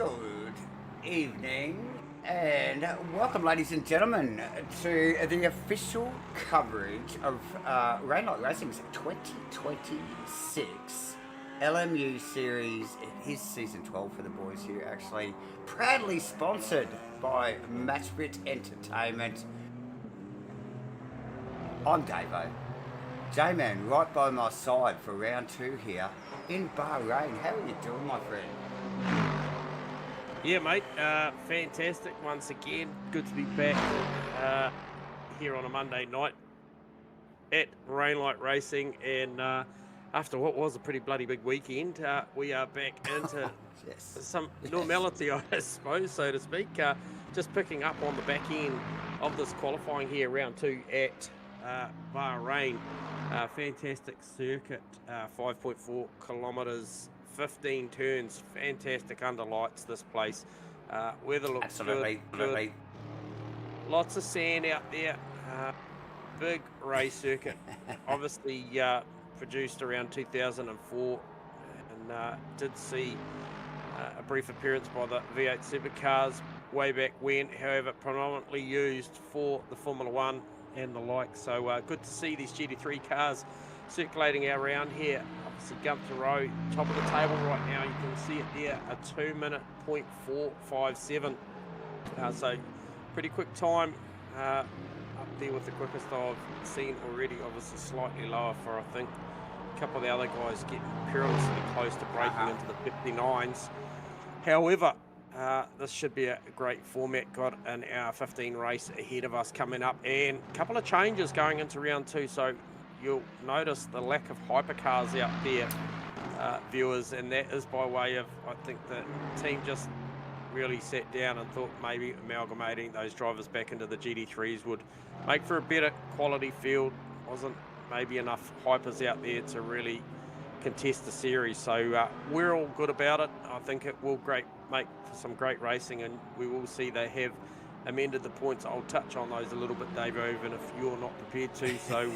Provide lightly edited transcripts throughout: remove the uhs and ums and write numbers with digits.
Good evening and welcome, ladies and gentlemen, to the official coverage of Rainlight Racing's 2026 LMU Series. It is season 12 for the boys here, actually. Proudly sponsored by MATCHFIT Entertainment. I'm Davo. J-Man right by my side for round 2 here in Bahrain. How are you doing, my friend? Yeah, mate, fantastic once again. Good to be back here on a Monday night at Rainlight Racing, and after what was a pretty bloody big weekend, we are back into some normality, I suppose, so to speak. Just picking up on the back end of this qualifying here, round 2 at Bahrain. Fantastic circuit, 5.4 kilometres, 15 turns, fantastic under lights this place. Weather looks good. Lots of sand out there. Big race circuit. Obviously produced around 2004, and did see a brief appearance by the V8 supercars way back when, however predominantly used for the Formula 1 and the like. So good to see these GT3 cars circulating our round here. Obviously Gunther Rowe, top of the table right now. You can see it there, a 2-minute .457. So pretty quick time up there with the quickest I've seen already. Obviously slightly lower for, I think, a couple of the other guys getting perilously close to breaking into the 59s. However, this should be a great format. Got an hour 15 race ahead of us coming up, and a couple of changes going into round 2. So you'll notice the lack of hypercars out there, viewers, and that is by way of, I think the team just really sat down and thought maybe amalgamating those drivers back into the GT3s would make for a better quality field. Wasn't maybe enough hypers out there to really contest the series, so we're all good about it. I think it will make for some great racing, and we will see they have amended the points. I'll touch on those a little bit, Dave, even if you're not prepared to, so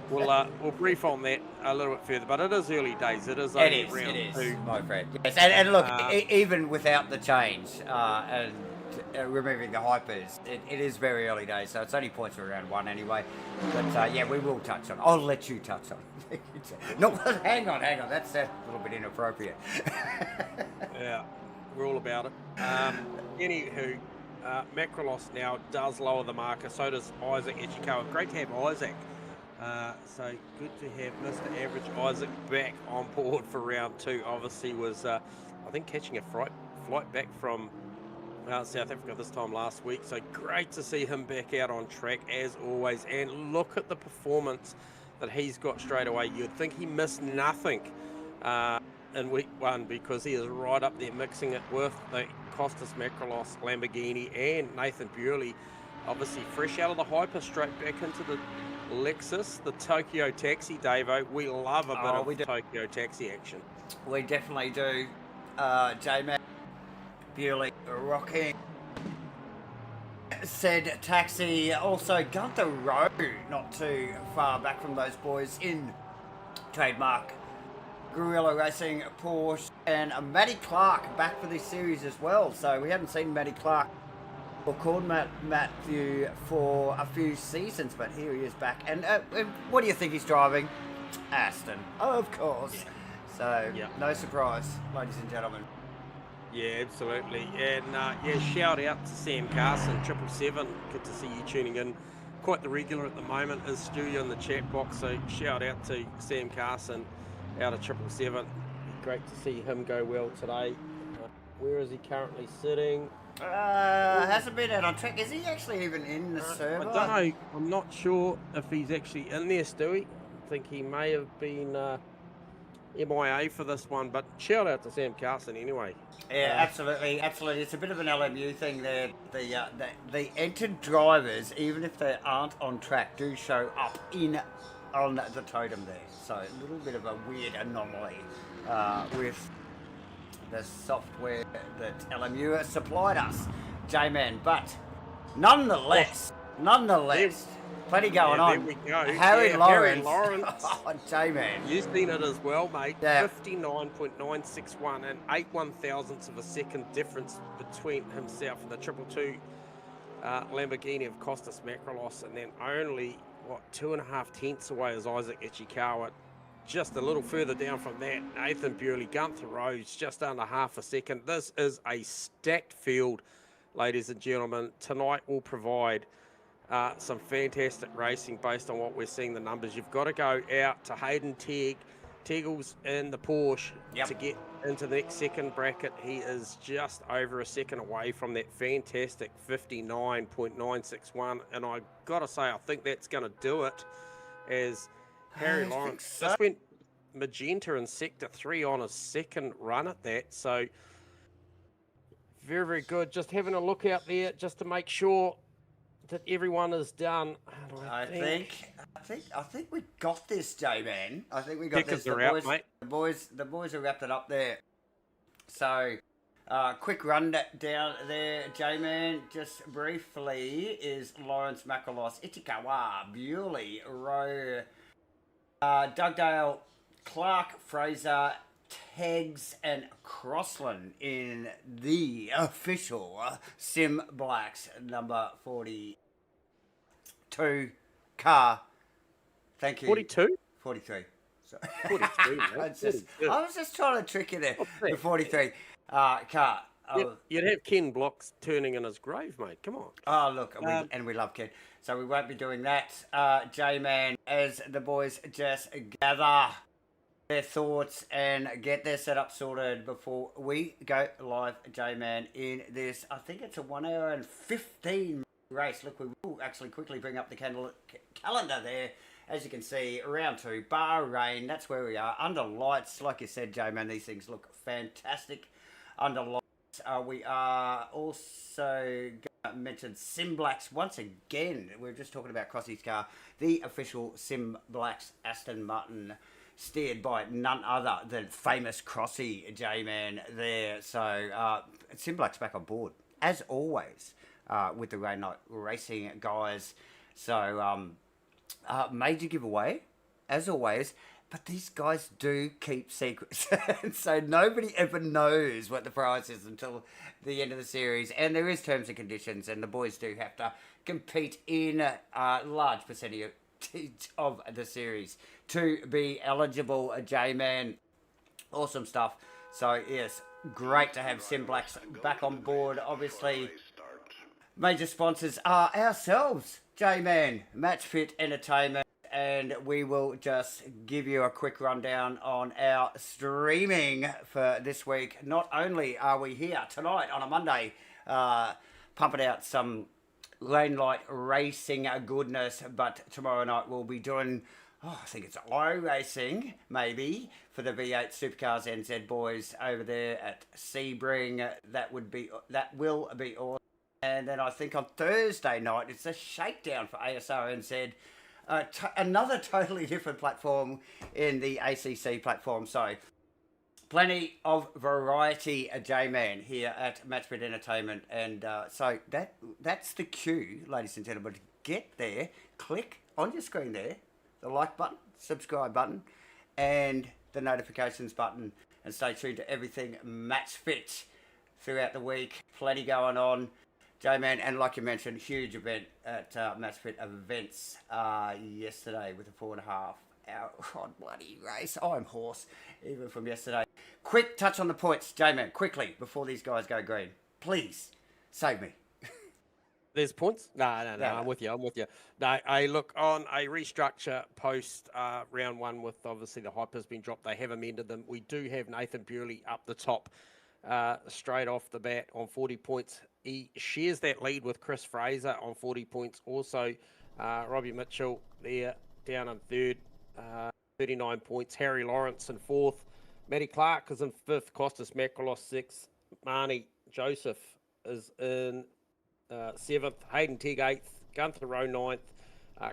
we'll brief on that a little bit further, but it is early days. It is only round 2, my friend. Yes, and look, even without the change and removing the hypers, it is very early days, so it's only points for round 1 anyway. But yeah, we will touch on it. I'll let you touch on it. No, hang on, that's a little bit inappropriate. Yeah, we're all about it. Anywho, Macrolos now does lower the marker, so does Isaac Ichikawa. Great to have Isaac. So good to have Mr. Average Isaac back on board for round 2. Obviously was, I think, catching a flight back from South Africa this time last week. So great to see him back out on track as always. And look at the performance that he's got straight away. You'd think he missed nothing in week 1, because he is right up there mixing it with the Costas Macrolos Lamborghini and Nathan Bewley. Obviously fresh out of the hyper, straight back into the Lexus, the Tokyo Taxi, Davo. We love a bit of Tokyo Taxi action. We definitely do. J-Man, Bewley rocking said taxi. Also Gunther Rowe, not too far back from those boys in trademark Guerrilla Racing Porsche, and Matty Clark back for this series as well. So we haven't seen Matty Clark or called Matthew for a few seasons, but here he is back. And what do you think he's driving? Aston, of course. So no surprise, ladies and gentlemen. Yeah, absolutely. And yeah, shout out to Sam Carson, 777. Good to see you tuning in. Quite the regular at the moment is Stu in the chat box, so shout out to Sam Carson out of 777. Great to see him go well today. Where is he currently sitting? Hasn't been out on track. Is he actually even in the server? I don't know. I'm not sure if he's actually in there, Stewie. I think he may have been MIA for this one, but shout out to Sam Carson anyway. Yeah, absolutely. It's a bit of an LMU thing there. The entered drivers, even if they aren't on track, do show up on the totem there. So a little bit of a weird anomaly with the software that LMU has supplied us, J-Man. But nonetheless, Plenty going Yeah, on. there we go. Harry Yeah, Lawrence. Harry Lawrence. Oh, J-Man. You've seen it as well, mate. Yeah. 59.961 and 8/1000ths of a second difference between himself and the 222 Lamborghini of Costas Makrolos, and then only, 2.5 tenths away is Isaac Ichikawa. Just a little further down from that, Nathan Bewley, Gunther Rhodes, just under half a second. This is a stacked field, ladies and gentlemen. Tonight will provide some fantastic racing based on what we're seeing the numbers. You've got to go out to Hayden Teagles in the Porsche to get into the next second bracket. He is just over a second away from that fantastic 59.961, and I got to say, I think that's going to do it, as Harry Lawrence just went magenta in sector 3 on his second run at that. So very, very good. Just having a look out there just to make sure that everyone is done. I think we got this, J-Man. I think we got Pickers this. are out, mate. The boys are wrapped it up there. So, quick run down there, J-Man. Just briefly is Lawrence, Makrolos, Ichikawa, Bewley, Rowe, Dugdale, Clark, Fraser, Teggs and Crossland in the official Sim Blacks number 42 car. Thank you. 42? 43. So 42, mate. I was just trying to trick you there. The 43 car. You'd have Ken Blocks turning in his grave, mate. Come on. Oh, look, and we love Ken. So we won't be doing that, J-Man, as the boys just gather their thoughts and get their setup sorted before we go live, J-Man, in this. I think it's a 1 hour and 15 race. Look, we will actually quickly bring up the calendar there. As you can see, round 2, Bahrain, that's where we are. Under lights, like you said, J-Man, these things look fantastic under lights. We are also going to mention Sim Blacks once again. We were just talking about Crossy's car, the official Sim Blacks Aston Martin, steered by none other than famous Crossy, J-Man there. So Sim Blacks back on board, as always, with the Rain Night Racing guys. So major giveaway, as always. But these guys do keep secrets. So nobody ever knows what the prize is until the end of the series. And there is terms and conditions, and the boys do have to compete in a large percentage of the series to be eligible, J-Man. Awesome stuff. So, yes, great to have Sim Blacks back on board. Obviously, major sponsors are ourselves, J-Man, MATCHFIT Entertainment. And we will just give you a quick rundown on our streaming for this week. Not only are we here tonight on a Monday, pumping out some lane light racing goodness, but tomorrow night we'll be doing, I think it's iRacing, maybe, for the V8 Supercars NZ boys over there at Sebring. That will be awesome. And then I think on Thursday night, it's a shakedown for ASR NZ. Another totally different platform in the ACC platform. So, plenty of variety, J-Man, here at MATCHFIT Entertainment. And so that's the cue, ladies and gentlemen, to get there. Click on your screen there, the like button, subscribe button, and the notifications button. And stay tuned to everything MATCHFIT throughout the week. Plenty going on. J-Man, and like you mentioned, huge event at MATCHFIT Events yesterday with a 4.5 hour bloody race. I'm hoarse, even from yesterday. Quick touch on the points, J-Man, quickly, before these guys go green. Please, save me. There's points? No, I'm with you. No, I look on a restructure post round 1 with obviously the hype has been dropped. They have amended them. We do have Nathan Bewley up the top straight off the bat on 40 points. He shares that lead with Chris Fraser on 40 points. Also, Robbie Mitchell there down in third, 39 points. Harry Lawrence in fourth. Matty Clark is in fifth. Costas Makrolos sixth. Marnie Joseph is in seventh. Hayden Tegg eighth. Gunther Rowe ninth.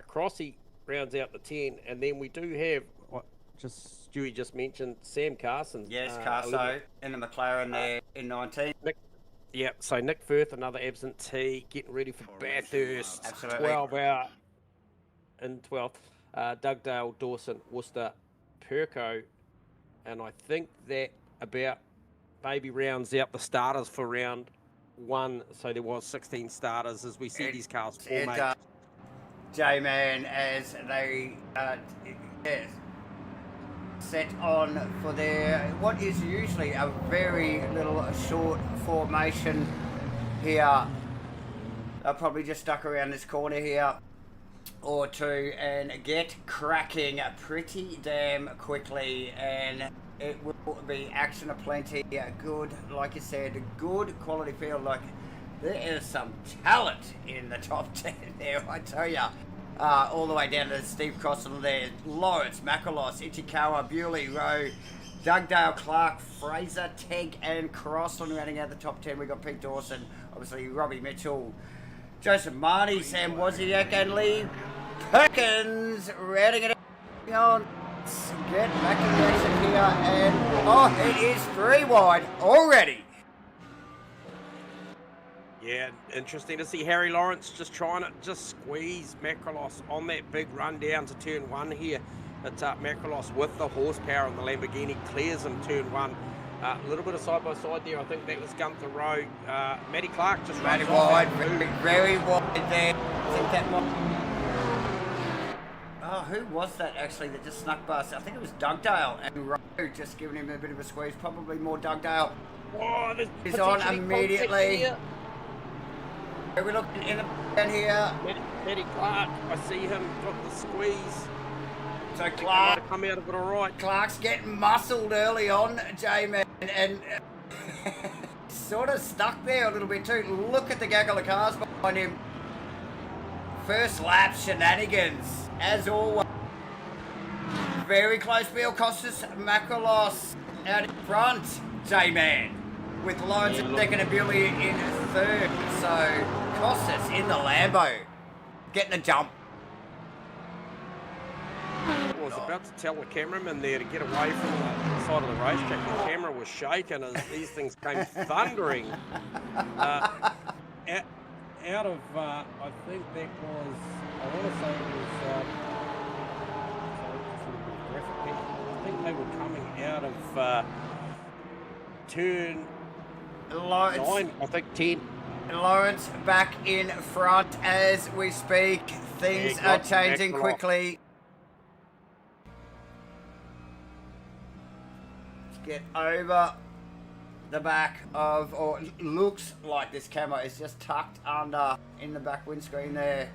Crossy rounds out the 10. And then we do have, Stewie just mentioned, Sam Carson. Yes, Carso in the McLaren there in 19. So Nick Firth, another absentee, getting ready for Bathurst. Absolutely. 12 hour in 12th. Dugdale, Dawson, Worcester, Perko, and I think that about maybe rounds out the starters for round 1. So there was 16 starters as we see these cars formate. J-Man, as they yes, set on for their what is usually a very little short formation here. They'll probably just duck around this corner here or two and get cracking pretty damn quickly, and it will be action aplenty. Good, like you said, good quality field. Like, there is some talent in the top 10 there, I tell ya. All the way down to the steep crossing there. Lawrence, Makalos, Ichikawa, Bewley, Rowe, Dugdale, Clark, Fraser, Tegg, and Crossland rounding out the top 10. We got Pete Dawson, obviously Robbie Mitchell, Joseph Marnie, Sam Wozniak, and Lee Perkins rounding it on. Let's get back to the action here, and oh, it is 3 wide already. Yeah, interesting to see Harry Lawrence just trying to just squeeze Macrolos on that big run down to turn 1 here. It's Macrolos with the horsepower, and the Lamborghini clears him turn 1. A little bit of side-by-side there. I think that was Gunther Rowe. Matty Clark just Matty runs off wide, that very wide there. I think that might... Oh, who was that actually that just snuck past? I think it was Dugdale, and Rowe just giving him a bit of a squeeze. Probably more Dugdale. Oh, he's on immediately. Are we looking in the down here? Matty Clark, I see him got the squeeze. So Clark come out of it all right. Clark's getting muscled early on, J-Man, and sort of stuck there a little bit too. Look at the gaggle of cars behind him. First lap shenanigans, as always. Very close field. Costas Macrolos out in front, J-Man, with Lawrence in second and Bewley in third. So Costas in the Lambo, getting the jump. I was about to tell the cameraman there to get away from the side of the racetrack. The camera was shaking as these things came thundering out of, I think that was, I want to say it was, I think they were coming out of turn 9, I think 10. Lawrence back in front as we speak. Things are changing quickly. Let's get over the back of, or it looks like this camera is just tucked under in the back windscreen there.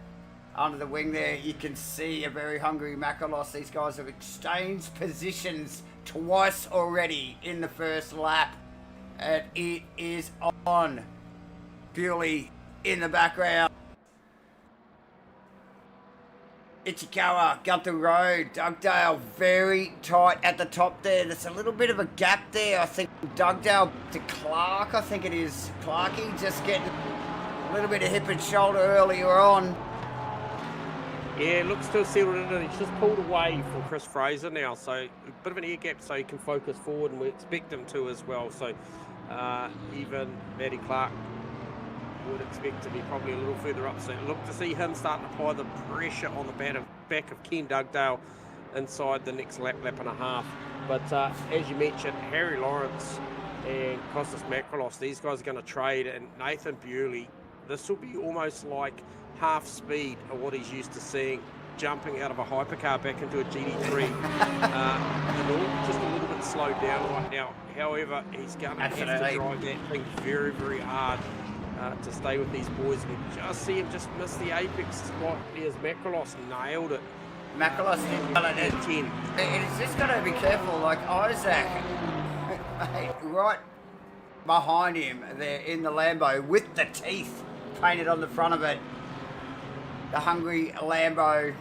Under the wing there, you can see a very hungry Makalos. These guys have exchanged positions twice already in the first lap. And it is on. Bewley in the background. Ichikawa, Gunther Rowe, Dugdale very tight at the top there. There's a little bit of a gap there. I think Dugdale to Clark, I think it is. Clarky just getting a little bit of hip and shoulder earlier on. Yeah, looks to have settled in, and he's just pulled away from Chris Fraser now. So a bit of an air gap so he can focus forward, and we expect him to as well. So even Matty Clark would expect to be probably a little further up. So look to see him starting to apply the pressure on the back of Ken Dugdale inside the next lap and a half. But as you mentioned, Harry Lawrence and Costas Macrolos, these guys are going to trade, and Nathan Bewley, this will be almost like half speed of what he's used to seeing, jumping out of a hypercar back into a GT3. Just a little bit slowed down right now. However, he's going to have to drive that thing very, very hard to stay with these boys. We just see him just miss the apex spot. There's Macrolos, nailed it. Macrolos did 10. It's just got to be careful, like Isaac, right behind him there in the Lambo with the teeth painted on the front of it. The hungry Lambo.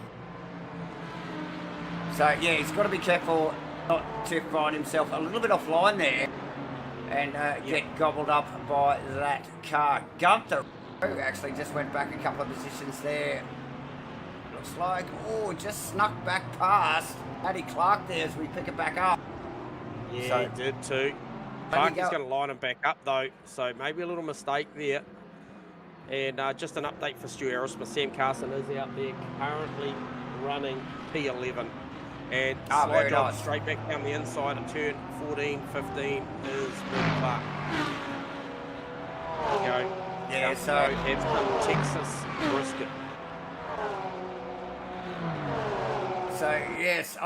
So yeah, he's got to be careful not to find himself a little bit offline there and get gobbled up by that car. Gunther actually just went back a couple of positions there. Looks like, oh, just snuck back past Matty Clark there as we pick it back up. Yeah, so, he did too. Clark is going to line him back up though, so maybe a little mistake there. And just an update for Stu Aerosmith. Sam Carson is out there currently running P11. And very slide job nice. straight back down the inside at turn 14, 15 is Willie Clark. There we go. Yeah, so That's the Texas brisket. So yes,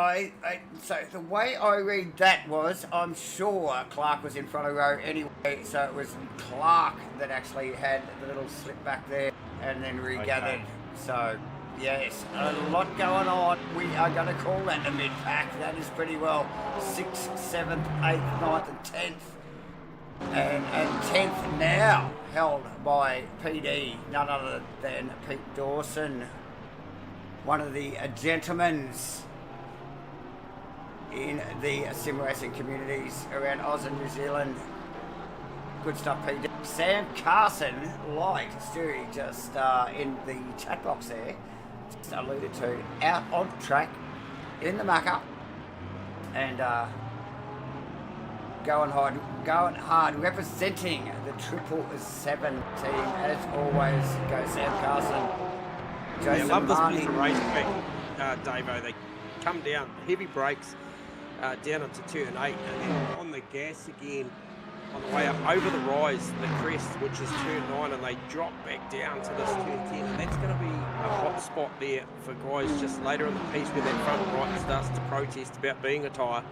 so the way I read that was, I'm sure Clark was in front of row anyway, so it was Clark that actually had the little slip back there and then regathered. Okay. So yes, a lot going on. We are going to call that the mid pack. That is pretty well 6th, 7th, 8th, 9th, and 10th. And 10th now held by PD, none other than Pete Dawson, one of the gentlemen in the sim racing communities around Oz and New Zealand. Good stuff, PD. Sam Carson, like Stewie just in the chat box there, just alluded to, out on track in the mucker and going hard, representing the 777 team as always. Goes Sam Carson. I love this Marnie. piece of racetrack, Davo. They come down, heavy brakes, down into turn 8, and then on the gas again on the way up over the rise, the crest, which is turn 9, and they drop back down to this turn 10, and that's going to be a hot spot there for guys just later in the piece where that front right starts to protest about being a tyre,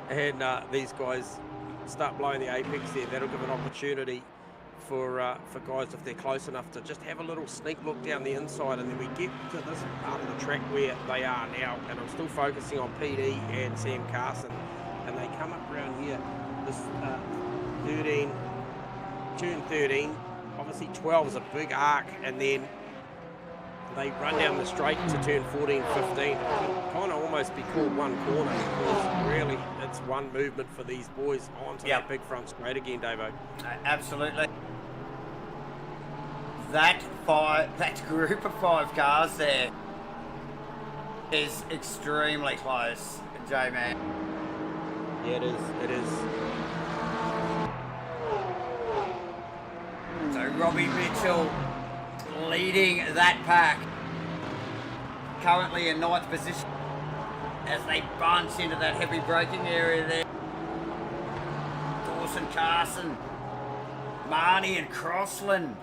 and these guys start blowing the apex there. That'll give an opportunity for guys, if they're close enough, to just have a little sneak look down the inside, and then we get to this part of the track where they are now, and I'm still focusing on PD and Sam Carson, and they come up around here, this 13, turn 13, obviously 12 is a big arc, and then they run down the straight to turn 14, 15. It can kind of almost be called one corner, because really it's one movement for these boys onto that big front straight again, Davo. Absolutely. That group of 5 cars there is extremely close, J-Man. Yeah, it is. It is. So Robbie Mitchell leading that pack, currently in 9th position as they bunch into that heavy braking area there. Dawson, Carson, Marnie and Crossland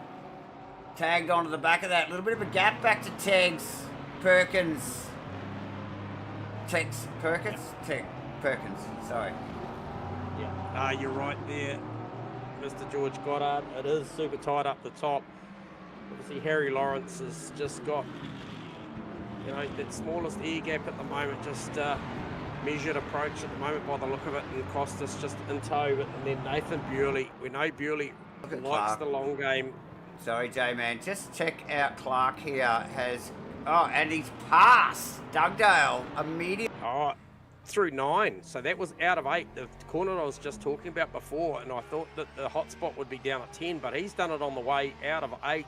tagged onto the back of that. A little bit of a gap back to Tegs, Perkins. Perkins, sorry. Yeah, you're right there, Mr. George Goddard. It is super tight up the top. Obviously, Harry Lawrence has just got, you know, that smallest air gap at the moment, just measured approach at the moment by the look of it, and Costas just in tow. And then Nathan Bewley, we know Bewley likes Clark. the long game. Sorry, J-Man, just check out Clark here has, and he's passed Dugdale immediately. Oh, through 9, so that was out of 8. The corner I was just talking about before, and I thought that the hot spot would be down at 10, but he's done it on the way out of 8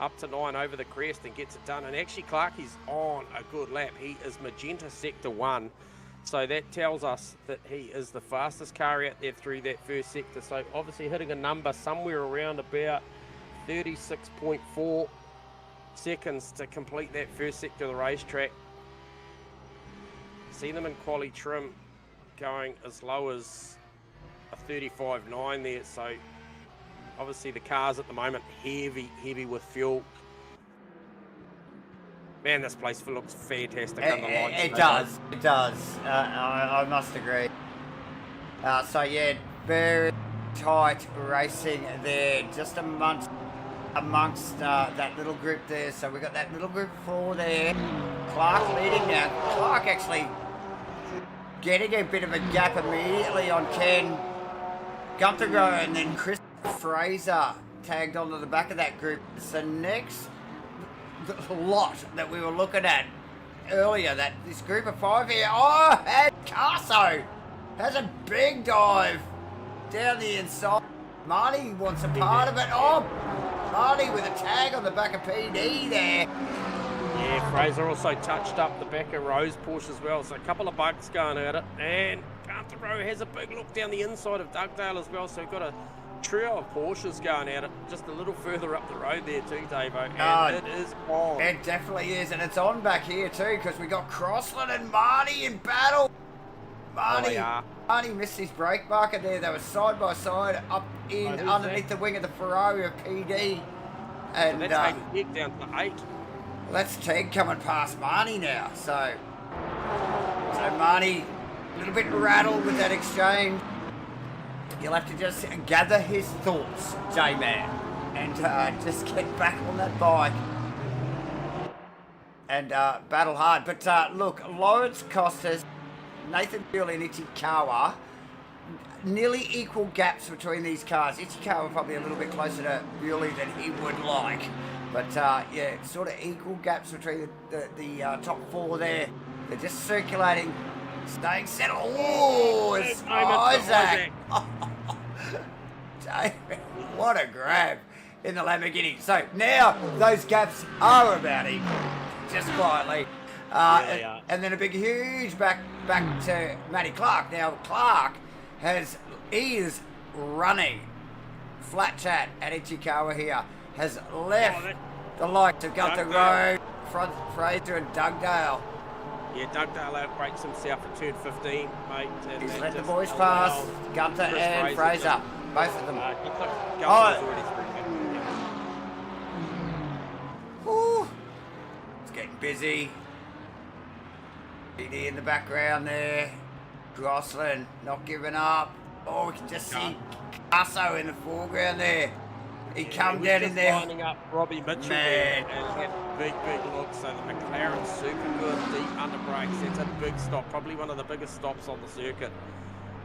up to 9 over the crest and gets it done. And actually Clark is on a good lap. He is magenta sector 1, so that tells us that he is the fastest car out there through that first sector. So obviously hitting a number somewhere around about 36.4 seconds to complete that first sector of the racetrack. See them in quali trim going as low as a 35.9 there, so obviously the cars at the moment heavy with fuel. Man, this place looks fantastic under lights. It does. I must agree. So yeah, very tight racing there, just amongst that little group there. So we've got that little group 4 there. Clark leading now. Clark actually getting a bit of a gap immediately on Ken Gunther, and then Chris Fraser tagged onto the back of that group. It's the next lot that we were looking at earlier, that this group of 5 here. Oh, and Carso has a big dive down the inside. Marty wants a part of it. Oh, Marty with a tag on the back of PD there. Yeah, Fraser also touched up the back of Rose Porsche as well, so a couple of bugs going at it. And Gunther has a big look down the inside of Dugdale as well, so we've got a trio of Porsches going at it just a little further up the road there too, Davo, and it is on. It definitely is, and it's on back here too, because we got Crossland and Marty in battle. Marty missed his brake marker there. They were side by side up in underneath the wing of the Ferrari of PD. And that's taking down to 8. That's Ted coming past Marty now. So Marty, a little bit rattled with that exchange. You'll have to just gather his thoughts, J-Man, and just get back on that bike and battle hard. But look, Lawrence Costas, Nathan Bewley and Ichikawa, nearly equal gaps between these cars. Ichikawa probably a little bit closer to Bewley than he would like. But yeah, sort of equal gaps between the top 4 there. They're just circulating, staying settled. Oh, it's Isaac. What a grab in the Lamborghini. So now those gaps are about equal, just quietly. And then a big, huge back to Matty Clark. Now Clark is running flat chat at Ichikawa here. Has left the likes of Gunther Rowe, Fraser and Dugdale. Yeah, Dugdale outbreaks himself at turn 15, mate. And he's let the boys pass, Gunther and Fraser, both of them. Gunther's already through. Ooh, it's getting busy. PD in the background there. Crossland not giving up. Oh, we can just see Casso in the foreground there. He come down in there. Lining up Robbie Mitchell there and get big look. So the McLaren's super good, deep under brakes. It's a big stop, probably one of the biggest stops on the circuit.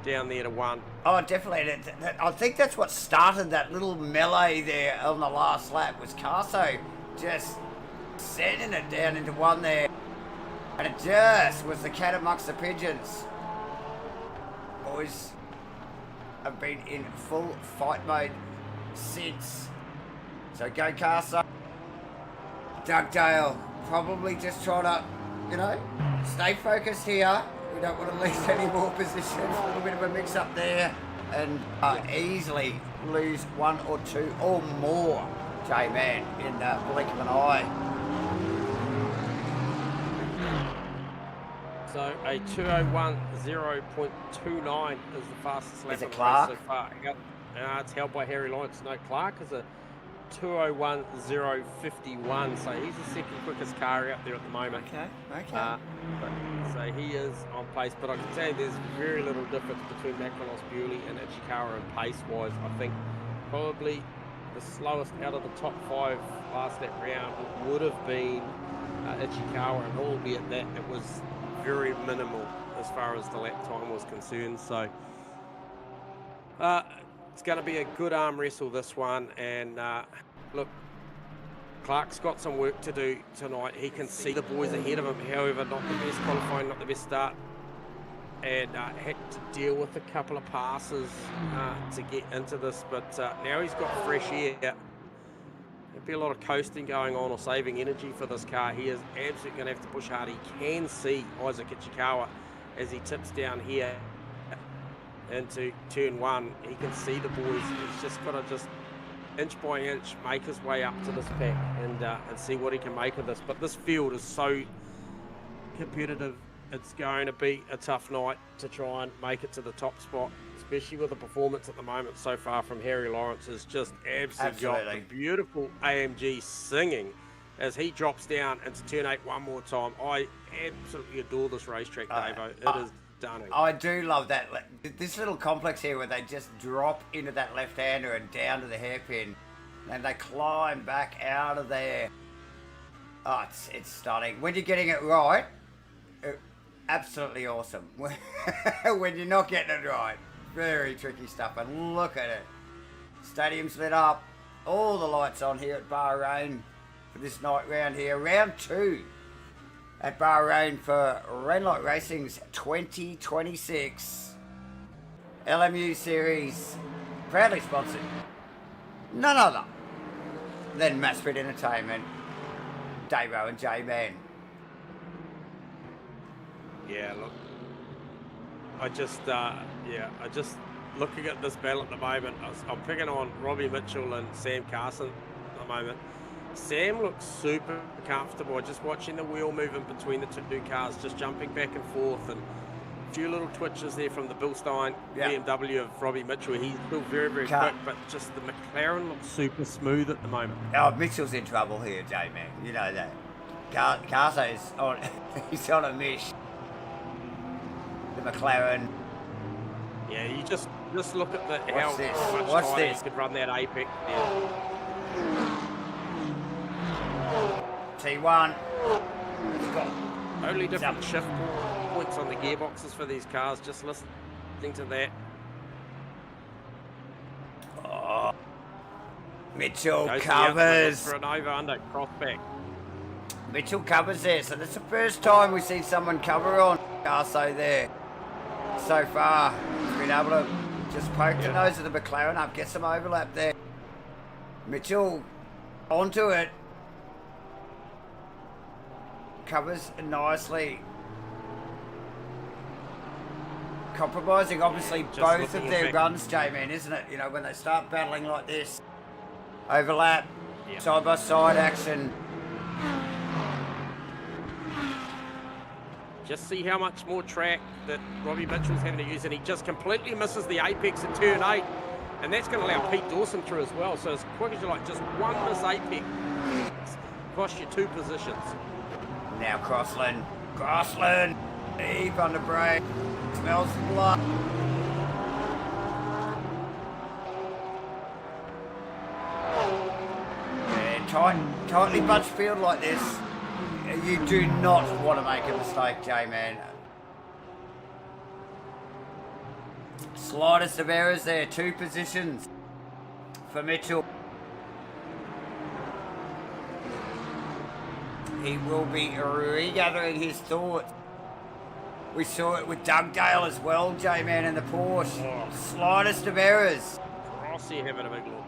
Down there to 1. Oh, definitely. I think that's what started that little melee there on the last lap, was Casso just sending it down into 1 there. And it just was the cat amongst the pigeons. Boys have been in full fight mode since. So go Casso. Dugdale probably just trying to, stay focused here. We don't want to lose any more positions. A little bit of a mix up there. And easily lose 1 or 2 or more, J-Man, in the blink of an eye. So a 2:01.0.29 is the fastest lap Is it of the Clark? race so far. It's held by Harry Lawrence. No, Clark is a 2:01.051, so he's the second quickest car out there at the moment. Okay. So he is on pace, but I can tell you there's very little difference between Macronos Bewley and Ichikawa and pace-wise. I think probably the slowest out of the top 5 last lap round would have been Ichikawa, and albeit that it was very minimal as far as the lap time was concerned. So it's going to be a good arm wrestle, this one. And look, Clark's got some work to do tonight. He can see the boys ahead of him. However, not the best qualifying, not the best start, and had to deal with a couple of passes to get into this. But now he's got fresh air. There'll be a lot of coasting going on or saving energy for this car. He is absolutely going to have to push hard. He can see Isaac Ichikawa as he tips down here into turn 1. He can see the boys. He's just got to just inch by inch make his way up to this pack and see what he can make of this. But this field is so competitive. It's going to be a tough night to try and make it to the top spot, especially with the performance at the moment so far from Harry Lawrence. Is just absolutely got the beautiful AMG singing as he drops down into turn 8 one more time. I absolutely adore this racetrack, Davo. It is stunning. I do love that. This little complex here where they just drop into that left-hander and down to the hairpin, and they climb back out of there. Oh, it's stunning. When you're getting it right, absolutely awesome. When you're not getting it right, very tricky stuff. And look at it. Stadium's lit up. All the lights on here at Bahrain for this night round here. Round 2 at Bahrain for Rainlight Racing's 2026 LMU Series. Proudly sponsored none other than MATCHFIT Entertainment, Davo and J-Man. looking at this battle at the moment, I'm picking on Robbie Mitchell and Sam Carson at the moment. Sam looks super comfortable, just watching the wheel movement between the two cars, just jumping back and forth, and a few little twitches there from the Bill Stein BMW of Robbie Mitchell. He's still very, very quick, but just the McLaren looks super smooth at the moment. Oh, Mitchell's in trouble here, J-Man. You know that. Carso's on, he's on a mish. The McLaren. Yeah, you just look at the how much Watch time this. he could run that apex. Yeah. T1. Only different shift points on the gearboxes for these cars. Just listening to that. Oh. Mitchell Goes covers. For an over-under crossback. Mitchell covers there, so that's the first time we see someone cover on Garso there. So far, he's been able to just poke the nose of the McLaren up, get some overlap there. Mitchell onto it. Covers nicely. Compromising, obviously, both of their runs, J-Man, isn't it? You know, when they start battling like this. Overlap, side-by-side action. Just see how much more track that Robbie Mitchell's having to use, and he just completely misses the apex at turn 8, and that's going to allow Pete Dawson through as well. So as quick as you like, just one miss apex cost you 2 positions. Now Crossland, deep on the brake, smells blood. Yeah, tightly bunched field like this. You do not want to make a mistake, J-Man. Slightest of errors there, 2 positions for Mitchell. He will be regathering his thoughts. We saw it with Dugdale as well, J-Man, in the Porsche. Oh. Slightest of errors. Rossi having a big look.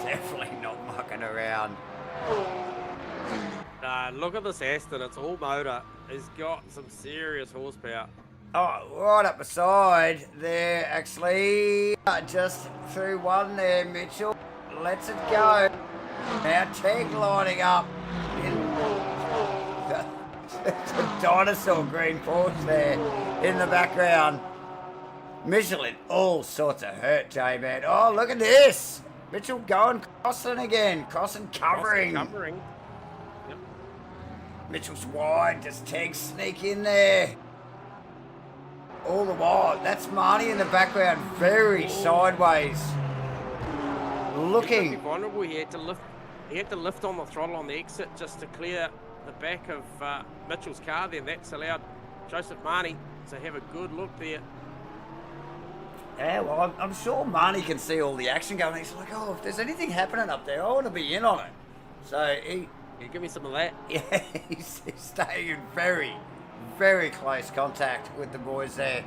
Definitely not mucking around. Look at this Aston, it's all motor. He's got some serious horsepower. Oh, right up the side there, actually. Just through one there, Mitchell. Lets it go. Now Teg lining up in the dinosaur green Porsche there in the background. Mitchell in all sorts of hurt, J-Man. Oh, look at this. Mitchell going crossing again. Crossing covering. Yep. Mitchell's wide. Just Teg sneak in there. All the while. That's Marnie in the background. Very sideways. Looking. Vulnerable. He had to lift on the throttle on the exit just to clear the back of Mitchell's car there. That's allowed Joseph Marnie to have a good look there. Yeah, well, I'm sure Marnie can see all the action going. He's like, oh, if there's anything happening up there, I want to be in on it. So he... Yeah, give me some of that. Yeah, he's staying in very, very close contact with the boys there.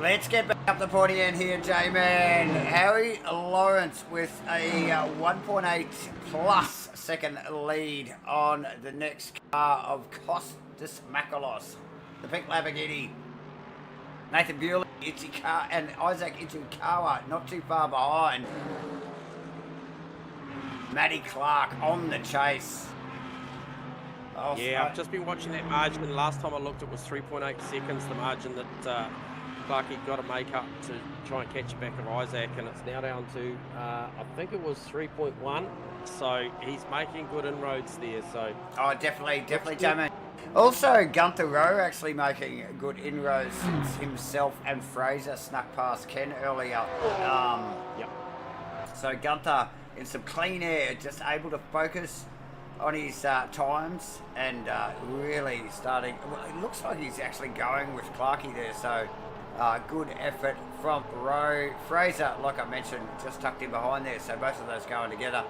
Let's get back up the pointy end here, J-Man. Harry Lawrence with a 1.8 plus second lead on the next car of Costas Makalos, the pink Lamborghini. Nathan Bewley, and Isaac Ichikawa not too far behind. Matty Clark on the chase. Oh, yeah, I've just been watching that margin. Last time I looked, it was 3.8 seconds, the margin that Clarkey got to make up to try and catch the back of Isaac, and it's now down to, I think it was 3.1. So he's making good inroads there. So oh, definitely, Jamie. Also, Gunther Rowe actually making good inroads since himself and Fraser snuck past Ken earlier. Yep. So Gunther in some clean air, just able to focus on his times and really starting. Well, it looks like he's actually going with Clarkey there. So good effort from Rowe. Fraser, like I mentioned, just tucked in behind there. So both of those going together.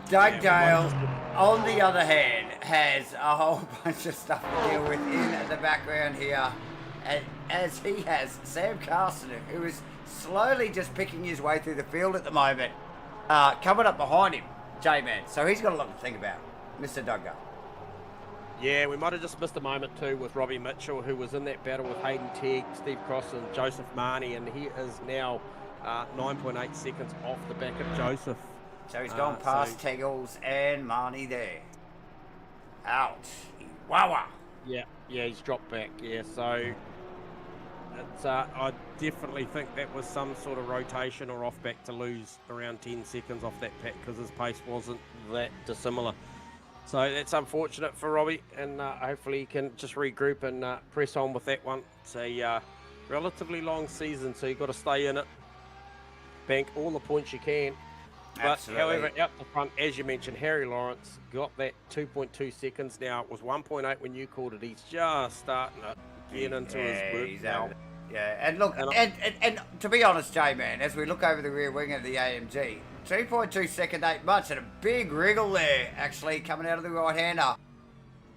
Dugdale, on the other hand, has a whole bunch of stuff to deal with in the background here, as he has Sam Carson, who is slowly just picking his way through the field at the moment, coming up behind him, J-Man. So he's got a lot to think about, Mr. Dugdale. Yeah, we might have just missed a moment too with Robbie Mitchell, who was in that battle with Hayden Tegg, Steve Cross and Joseph Marnie, and he is now 9.8 seconds off the back of Joseph. So he's gone past Teggles and Marnie there. Ouch. Wawa. Yeah, he's dropped back, yeah, so it's, I definitely think that was some sort of rotation or off back to lose around 10 seconds off that pack because his pace wasn't that dissimilar. So that's unfortunate for Robbie, and hopefully he can just regroup and press on with that one. It's a relatively long season, so you've got to stay in it, bank all the points you can. But Absolutely. however, out the front, as you mentioned, Harry Lawrence got that 2.2 seconds now. It was 1.8 when you called it. He's just starting to get into his work now. Yeah, and look, and to be honest, J-Man, as we look over the rear wing of the AMG, 2.2 second, 8 months, and a big wriggle there, actually, coming out of the right-hander.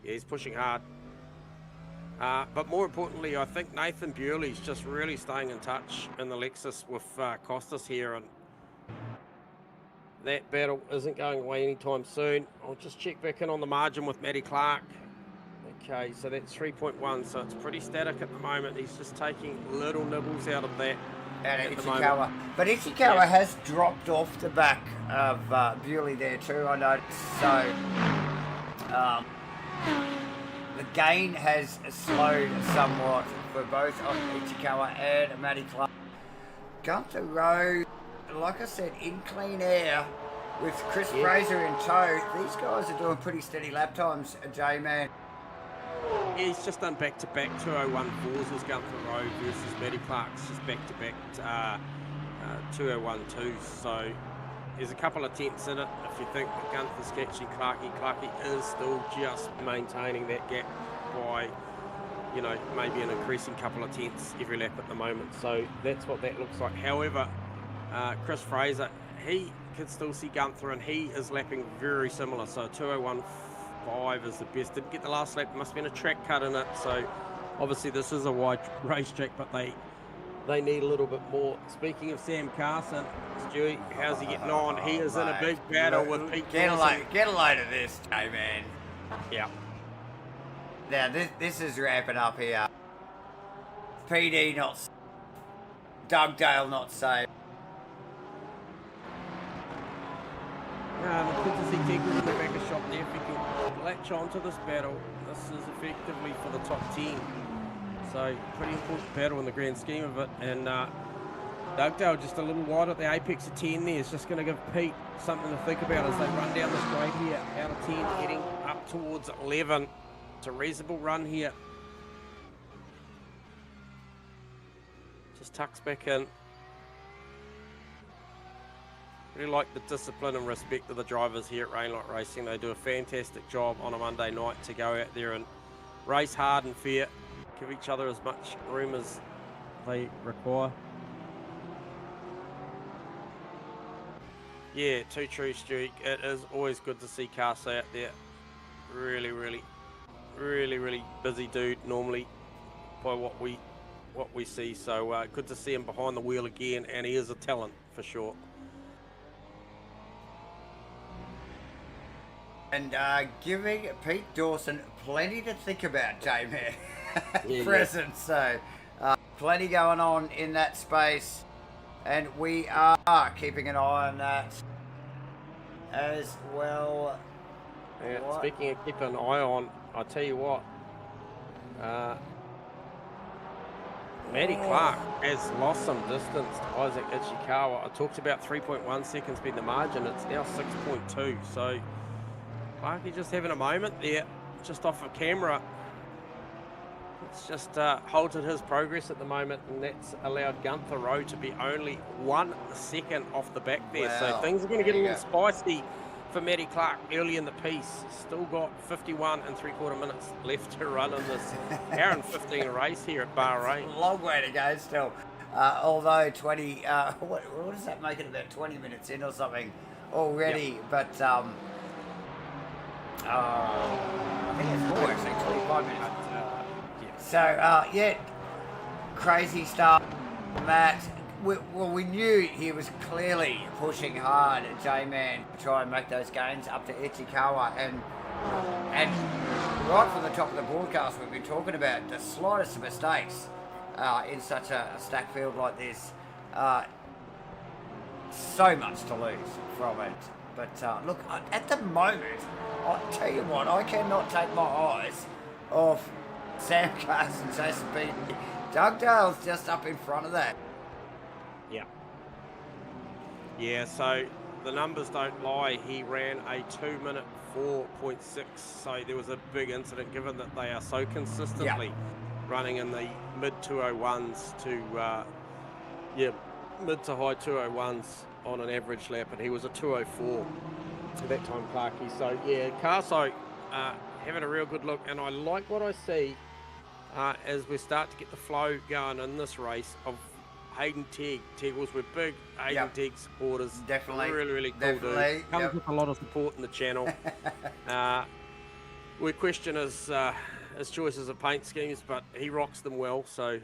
Yeah, he's pushing hard. But more importantly, I think Nathan Bewley's just really staying in touch in the Lexus with Costas here, and that battle isn't going away anytime soon. I'll just check back in on the margin with Matty Clark. Okay, so that's 3.1, so it's pretty static at the moment. He's just taking little nibbles out of that. And Ichikawa. But Ichikawa has dropped off the back of Bewley there too, I noticed. So the gain has slowed somewhat for both Ichikawa and Matty Clark. Gunther Rowe, like I said, in clean air with Chris Fraser in tow. These guys are doing pretty steady lap times, J-Man. He's just done back-to-back 201.4s as Gunther Rowe versus Matty Clark's just back-to-back 201.2s. So there's a couple of tenths in it. If you think that Gunther's catching Clarkie is still just maintaining that gap by, you know, maybe an increasing couple of tenths every lap at the moment. So that's what that looks like. However, Chris Fraser, he can still see Gunther, and he is lapping very similar. So 201.5 is the best. Didn't get the last lap. There must have been a track cut in it. So obviously this is a wide racetrack, but they need a little bit more. Speaking of Sam Carson, Stewie, how's he getting on? He is in a big battle with Pete Dawson. Get a load of this, J-Man. Yeah. Now this is wrapping up here. PD not safe. Dugdale not safe. Good to see Tigers in the back of shop there. If we can latch on to this battle, this is effectively for the top 10. So pretty important battle in the grand scheme of it. And Dugdale just a little wide at the apex of 10 there. It's just going to give Pete something to think about as they run down the straight here. Out of 10, heading up towards 11. It's a reasonable run here. Just tucks back in. Really like the discipline and respect of the drivers here at Rainlight Racing. They do a fantastic job on a Monday night to go out there and race hard and fair. Give each other as much room as they require. Yeah, too true, Stewie. It is always good to see Carso out there. Really busy dude normally by what we see. So good to see him behind the wheel again, and he is a talent for sure. And giving Pete Dawson plenty to think about, J-Man. Present, so plenty going on in that space, and we are keeping an eye on that as well. Yeah, speaking of keeping an eye on, I'll tell you what, Matty Clark has lost some distance to Isaac Ichikawa. I talked about 3.1 seconds being the margin. It's now 6.2, so Clarkie just having a moment there, just off of camera. It's just halted his progress at the moment, and that's allowed Gunther Rowe to be only 1 second off the back there. Wow. So things are going to get a little spicy for Matty Clark early in the piece. Still got 51 3/4 minutes left to run in this hour and 15 race here at Bahrain. Long way to go still. Although 20, what does that make it, about 20 minutes in or something already? Yep. But I think it's more actually, 25 minutes. So, yeah, crazy stuff, Matt. We knew he was clearly pushing hard at J-Man to try and make those gains up to Ichikawa, and And right from the top of the broadcast, we've been talking about the slightest of mistakes in such a stack field like this. So much to lose from it. But look, at the moment, I'll tell you what, I cannot take my eyes off Sam Carson and Jason Beattie. Doug Dale's just up in front of that. Yeah. Yeah, so the numbers don't lie. He ran a 2-minute 4.6, so there was a big incident given that they are so consistently running in the mid 201s to mid to high 201s on an average lap, and he was a 204 at that time, Clarkie. So yeah, Carso having a real good look, and I like what I see as we start to get the flow going in this race of Hayden Tegg. Teggles, we're big Hayden Tegg supporters. Definitely. Really cool dude. Comes with a lot of support in the channel. We question his choices of paint schemes, but he rocks them well, so...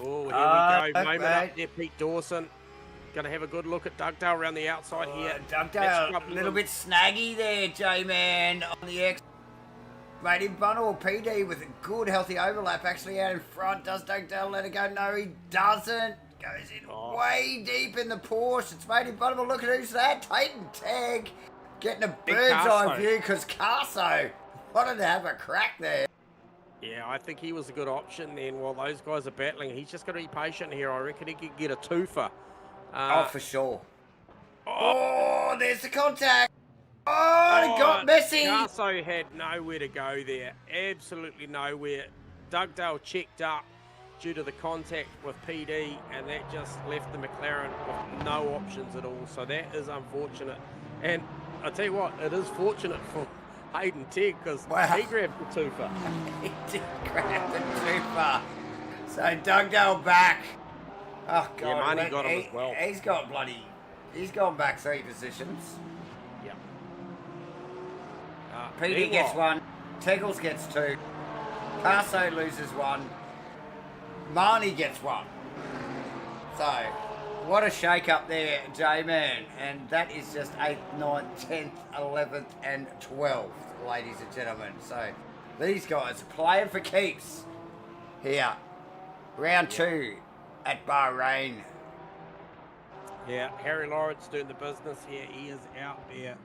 Oh, here we go. Moment up there, Pete Dawson. Going to have a good look at Dugdale around the outside here. Dugdale, a little bit snaggy there, J-Man, on the X. Matey Bunnell, PD with a good healthy overlap actually out in front. Does Dugdale let it go? No, he doesn't. Goes in way deep in the Porsche. It's Matey Bunnell. Look at who's that. Hayden Tegg getting a bird's eye view because Carso wanted to have a crack there. Yeah, I think he was a good option then while those guys are battling. He's just got to be patient here. I reckon he could get a twofer. Oh, for sure. Oh, there's the contact. Oh, it got messy. Carso had nowhere to go there. Absolutely nowhere. Dugdale checked up due to the contact with PD, and that just left the McLaren with no options at all. So that is unfortunate. And I tell you what, it is fortunate for Hayden Tegg because he grabbed the twofer. He did grab the twofer. So Dugdale back. Oh, God. Yeah, Money got him as well. He's gone back 3 positions. Yep. PD gets 1. Teggles gets 2. Carso loses 1. Marnie gets 1. So, what a shake up there, J-Man. And that is just 8th, 9th, 10th, 11th, and 12th, ladies and gentlemen. So, these guys are playing for keeps here. Round 2 at Bahrain. Yeah, Harry Lawrence doing the business here. He is out there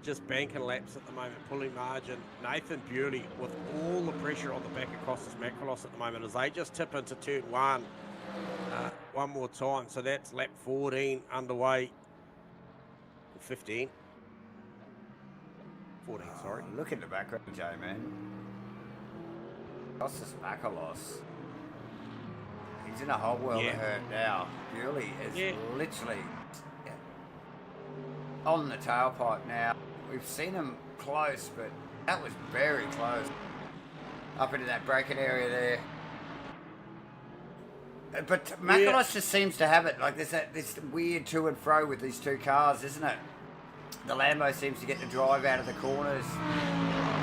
just banking laps at the moment, pulling margin. Nathan Bewley with all the pressure on the back of Costas Macrolos at the moment as they just tip into turn 1 one more time. So that's lap 14 underway. 15. 14, sorry. Look in the background, J-Man. Costas Macrolos. He's in a whole world of hurt now. Bewley is literally on the tailpipe now. We've seen him close, but that was very close. Up into that bracket area there. But Macrolos just seems to have it. Like there's this weird to and fro with these two cars, isn't it? The Lambo seems to get the drive out of the corners.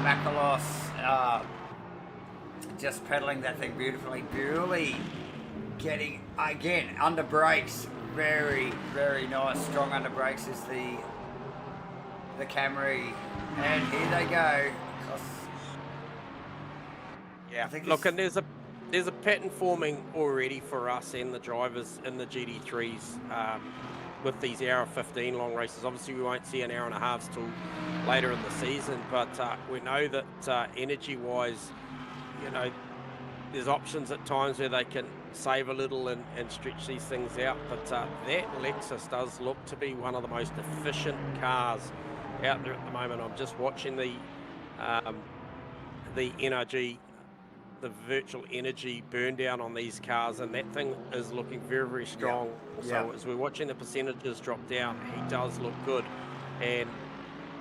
Macrolos just pedaling that thing beautifully. Bewley getting, again, under brakes. Very, very nice. Strong under brakes is the Camry. And here they go. Yeah, look, and there's a pattern forming already for us and the drivers in the GT3s with these hour 15 long races. Obviously, we won't see an hour and a half till later in the season, but we know that energy-wise, you know, there's options at times where they can save a little and stretch these things out. But that Lexus does look to be one of the most efficient cars out there at the moment. I'm just watching the NRG, the virtual energy burn down on these cars, and that thing is looking very, very strong. So as we're watching the percentages drop down, he does look good, and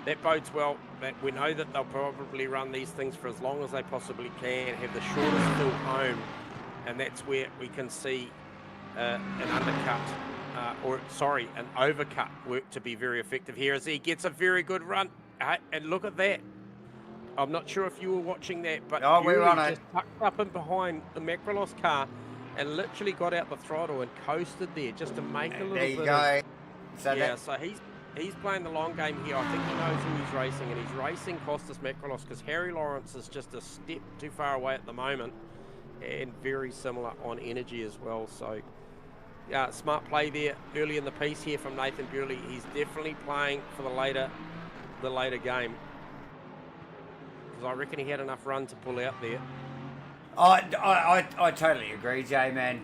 that bodes well. That we know that they'll probably run these things for as long as they possibly can, have the shortest fill home, and that's where we can see an undercut, an overcut work to be very effective here as he gets a very good run. And look at that. I'm not sure if you were watching that, but we're on it. Just tucked up and behind the Macrolos car and literally got out the throttle and coasted there just to make a little bit. There you go. So yeah, so he's playing the long game here. I think he knows who he's racing, and he's racing Costas Makrolos because Harry Lawrence is just a step too far away at the moment, and very similar on energy as well. So, smart play there early in the piece here from Nathan Bewley. He's definitely playing for the later game, because I reckon he had enough run to pull out there. I totally agree, J-Man.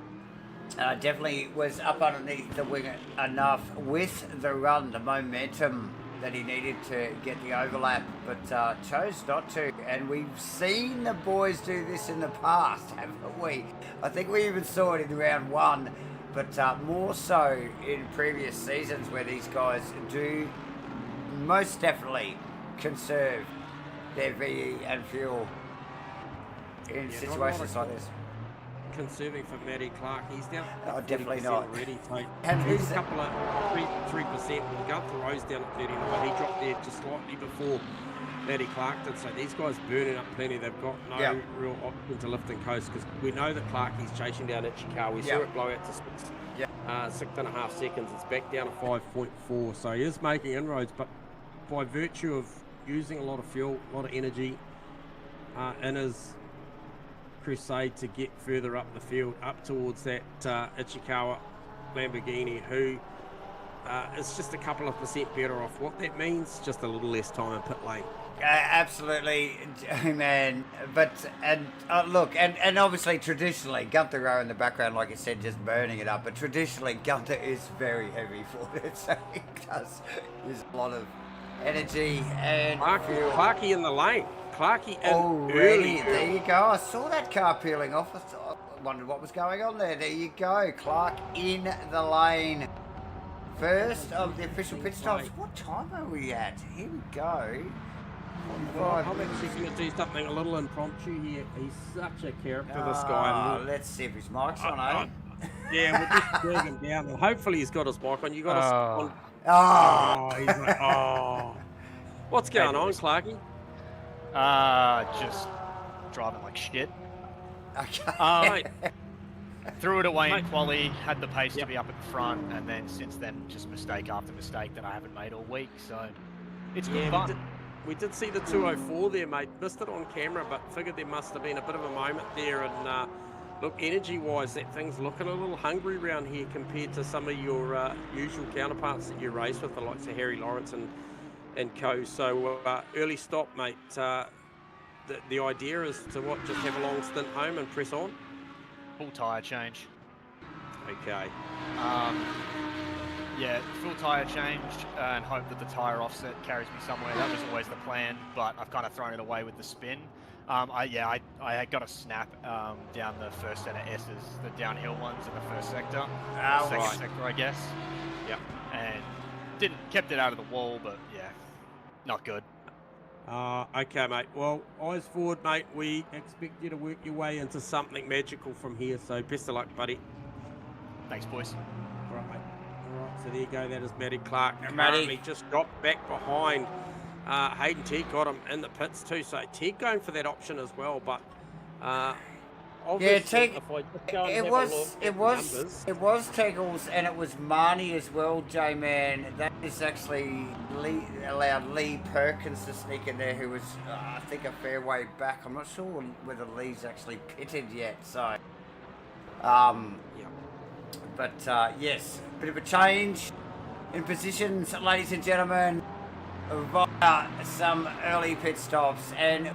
Definitely was up underneath the wing enough with the run, the momentum that he needed to get the overlap, but chose not to. And we've seen the boys do this in the past, haven't we? I think we even saw it in round 1, but more so in previous seasons, where these guys do most definitely conserve their VE and fuel in situations like this. Conserving for Matty Clark, he's down. Definitely not. Already, so And he's a couple of 3%. Gunther Rose down at 39. He dropped there just slightly before Matty Clark did. So these guys burning up plenty. They've got no real option to lift and coast, because we know that Clarkie's chasing down Ichikawa. We saw it blow out to 6.5 seconds. It's back down to 5.4. So he is making inroads, but by virtue of using a lot of fuel, a lot of energy, in his crusade to get further up the field, up towards that Ichikawa Lamborghini, who is just a couple of percent better off. What that means, just a little less time in pit lane. Absolutely, man. But look, and obviously traditionally Gunther Rowe in the background, like you said, just burning it up. But traditionally Gunther is very heavy footed, so he does use a lot of energy and fuel. Clarkie in the lane. Clarkie in already. early. There you go. I saw that car peeling off. I wondered what was going on there. There you go. Clark in the lane. First of the official pit stops. What time are we at? Here we go. Well, I'm actually going to do something a little impromptu here. He's such a character, this guy. Let's see if his mic's on, eh? Yeah, we'll just drag him down. Hopefully he's got his mic on. You got us on. He's like, What's going on, Clarkie? Just driving like shit. Okay. Threw it away in quali, had the pace to be up at the front, and then since then just mistake after mistake that I haven't made all week. So it's good fun. We did see the 204 there, mate. Missed it on camera, but figured there must have been a bit of a moment there. And look, energy-wise, that thing's looking a little hungry around here compared to some of your usual counterparts that you race with, the likes of Harry Lawrence and co. So early stop, mate. The idea is to just have a long stint home and press on? Full tyre change. Okay. Yeah, full tyre change and hope that the tyre offset carries me somewhere. That was always the plan, but I've kind of thrown it away with the spin. I had got a snap down the first set of S's, the downhill ones in the first sector. Second sector, I guess. Yep. And kept it out of the wall, but yeah, not good. Okay, mate. Well, eyes forward, mate. We expect you to work your way into something magical from here, so best of luck, buddy. Thanks, boys. All right, mate. All right, so there you go. That is Matty Clark. Matty currently just dropped back behind. Hayden Teague got him in the pits too, so Teague going for that option as well, but obviously, Teague, it was Teagles and it was Marnie as well, J-Man. That is actually allowed Lee Perkins to sneak in there, who was, I think, a fair way back. I'm not sure whether Lee's actually pitted yet, so... But, yes, bit of a change in positions, ladies and gentlemen, via some early pit stops, and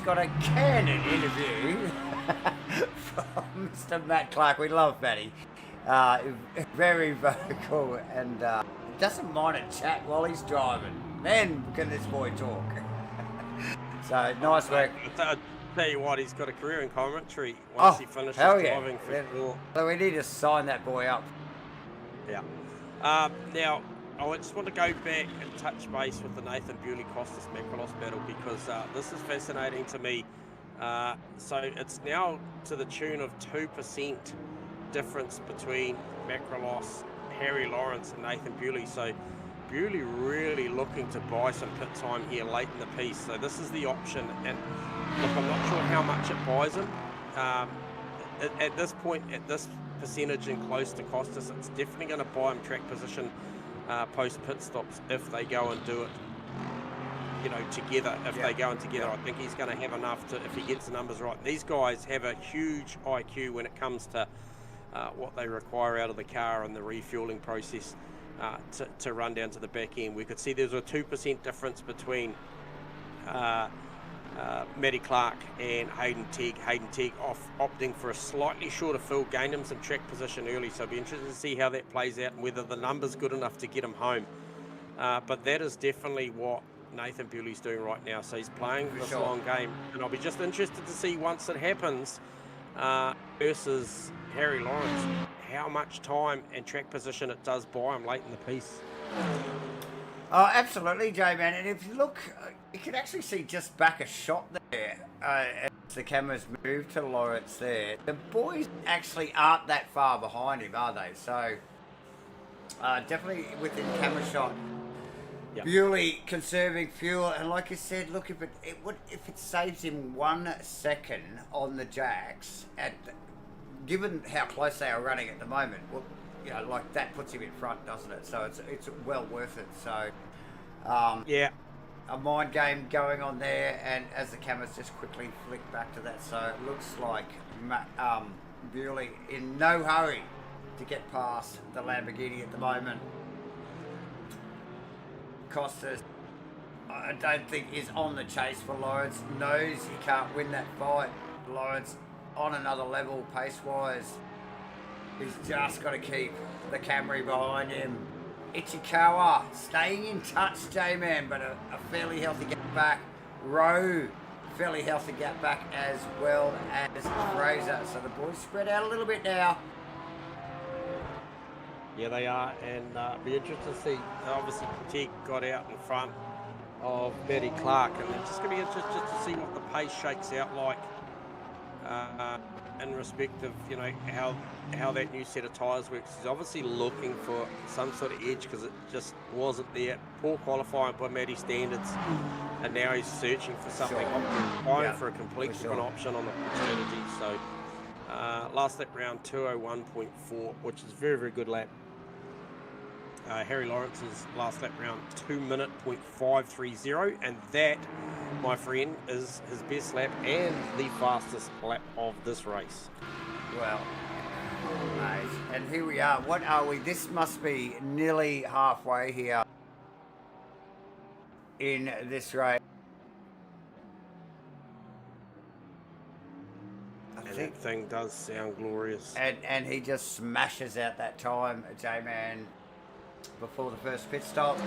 got a candid interview from Mr. Matt Clark. We love Matty. Very vocal and doesn't mind a chat while he's driving. Man, can this boy talk. So, nice work. I'll tell you what, he's got a career in commentary once he finishes driving for sure. So we need to sign that boy up. Yeah. Now, I just want to go back and touch base with the Nathan Bewley Costas Makrolos battle, because this is fascinating to me. So it's now to the tune of 2% difference between Makrolos, Harry Lawrence and Nathan Bewley. So Bewley really looking to buy some pit time here late in the piece. So this is the option, and look, I'm not sure how much it buys him. At this point, at this percentage and close to Costas, it's definitely going to buy him track position post pit stops if they go and do it, you know, together. If they go in together, I think he's going to have enough to, if he gets the numbers right. These guys have a huge IQ when it comes to what they require out of the car and the refueling process to run down to the back end. We could see there's a 2% difference between Matty Clark and Hayden Teague. Hayden Teague opting for a slightly shorter fill, gained him some track position early, so I'll be interested to see how that plays out and whether the number's good enough to get him home. But that is definitely what Nathan Bewley's doing right now, so he's playing this long game, and I'll be just interested to see once it happens versus Harry Lawrence, how much time and track position it does buy him late in the piece. Oh, absolutely, J-Man. And if you look, you can actually see just back a shot there as the cameras move to Lawrence there. The boys actually aren't that far behind him, are they? So, definitely within camera shot. Yep. Bewley conserving fuel, and like you said, look, if it saves him 1 second on the jacks, given how close they are running at the moment, well, you know, like that puts him in front, doesn't it? So it's well worth it. So a mind game going on there, and as the cameras just quickly flick back to that, so it looks like Bewley in no hurry to get past the Lamborghini at the moment. Costas, I don't think, is on the chase for Lawrence. Knows he can't win that fight. Lawrence on another level pace-wise. He's just got to keep the Camry behind him. Ichikawa staying in touch, J-Man, but a fairly healthy gap back. Rowe, fairly healthy gap back as well as Fraser. So the boys spread out a little bit now. Yeah, they are, and be interested to see. Obviously, Teague got out in front of Matty Clark, and it's just going to be interested to see what the pace shakes out like in respect of, you know, how that new set of tyres works. He's obviously looking for some sort of edge because it just wasn't there. Poor qualifying by Matty standards, and now he's searching for something, trying for a completely different option on the strategy. So last lap round 201.4, which is very, very good lap. Harry Lawrence's last lap round 2:05.30, and that, my friend, is his best lap and the fastest lap of this race. Well, mate, and here we are. What are we? This must be nearly halfway here in this race. That thing does sound glorious. And he just smashes out that time, J-Man, before the first pit stop.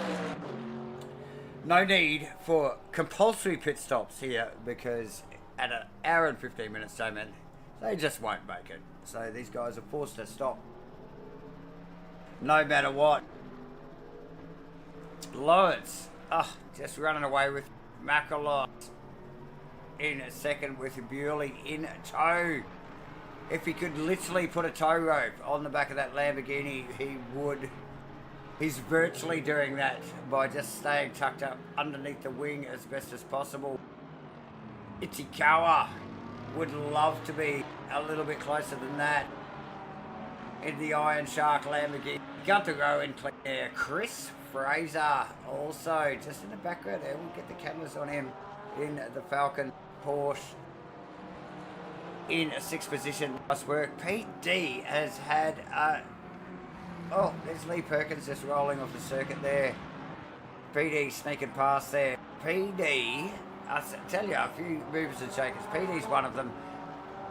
No need for compulsory pit stops here, because at an hour and 15 minutes, J-Man, they just won't make it. So these guys are forced to stop no matter what. Lawrence, just running away with McElroy in a second with Bewley in tow. If he could literally put a tow rope on the back of that Lamborghini, he would. He's virtually doing that by just staying tucked up underneath the wing as best as possible. Ichikawa would love to be a little bit closer than that in the Iron Shark Lamborghini. Gunther Rowe in clean air. Chris Fraser also just in the background there. We'll get the cameras on him in the Falcon Porsche in a 6th position. Nice work. Pete D has had there's Lee Perkins just rolling off the circuit there. PD sneaking past there. PD, I tell you, a few movers and shakers. PD's one of them.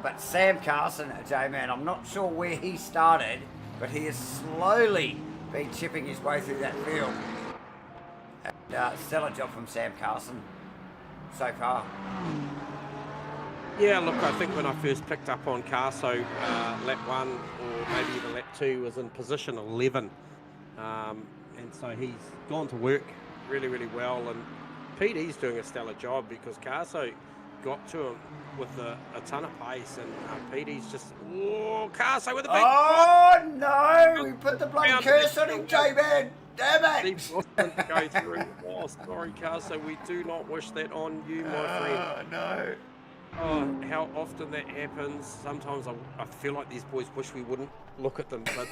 But Sam Carson, J-Man, I'm not sure where he started, but he has slowly been chipping his way through that field. And, stellar job from Sam Carson so far. Yeah, look, I think when I first picked up on Carso, lap 1 or maybe even lap 2 was in position 11. And so he's gone to work really, really well. And PD's doing a stellar job because Carso got to him with a ton of pace. And PD's just, Carso with a big... Oh, no! We put the bloody curse on him, J-Man! Damn it! Didn't go through. Oh, sorry, Carso. We do not wish that on you, my friend. Oh, no. Oh, how often that happens. Sometimes I feel like these boys wish we wouldn't. look at them, but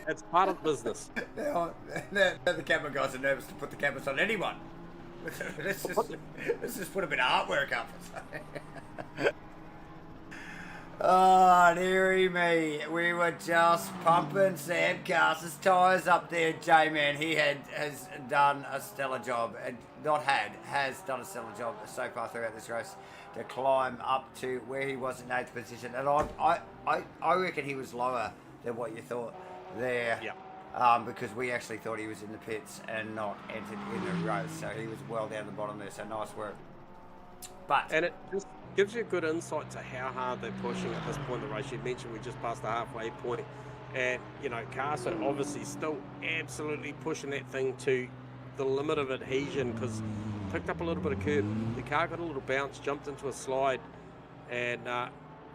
it's part of the business. Now the camera guys are nervous to put the cameras on anyone. Let's just put a bit of artwork up. Oh, dearie me. We were just pumping Sam Carson's tyres up there, J-Man. He has done a stellar job, and has done a stellar job so far throughout this race to climb up to where he was in 8th position. And I reckon he was lower than what you thought there. Yeah. Because we actually thought he was in the pits and not entered in the race. So he was well down the bottom there, so nice work. And it just gives you a good insight to how hard they're pushing at this point in the race. You mentioned we just passed the halfway point, and Carson obviously still absolutely pushing that thing to the limit of adhesion, because picked up a little bit of curb. The car got a little bounce, jumped into a slide, and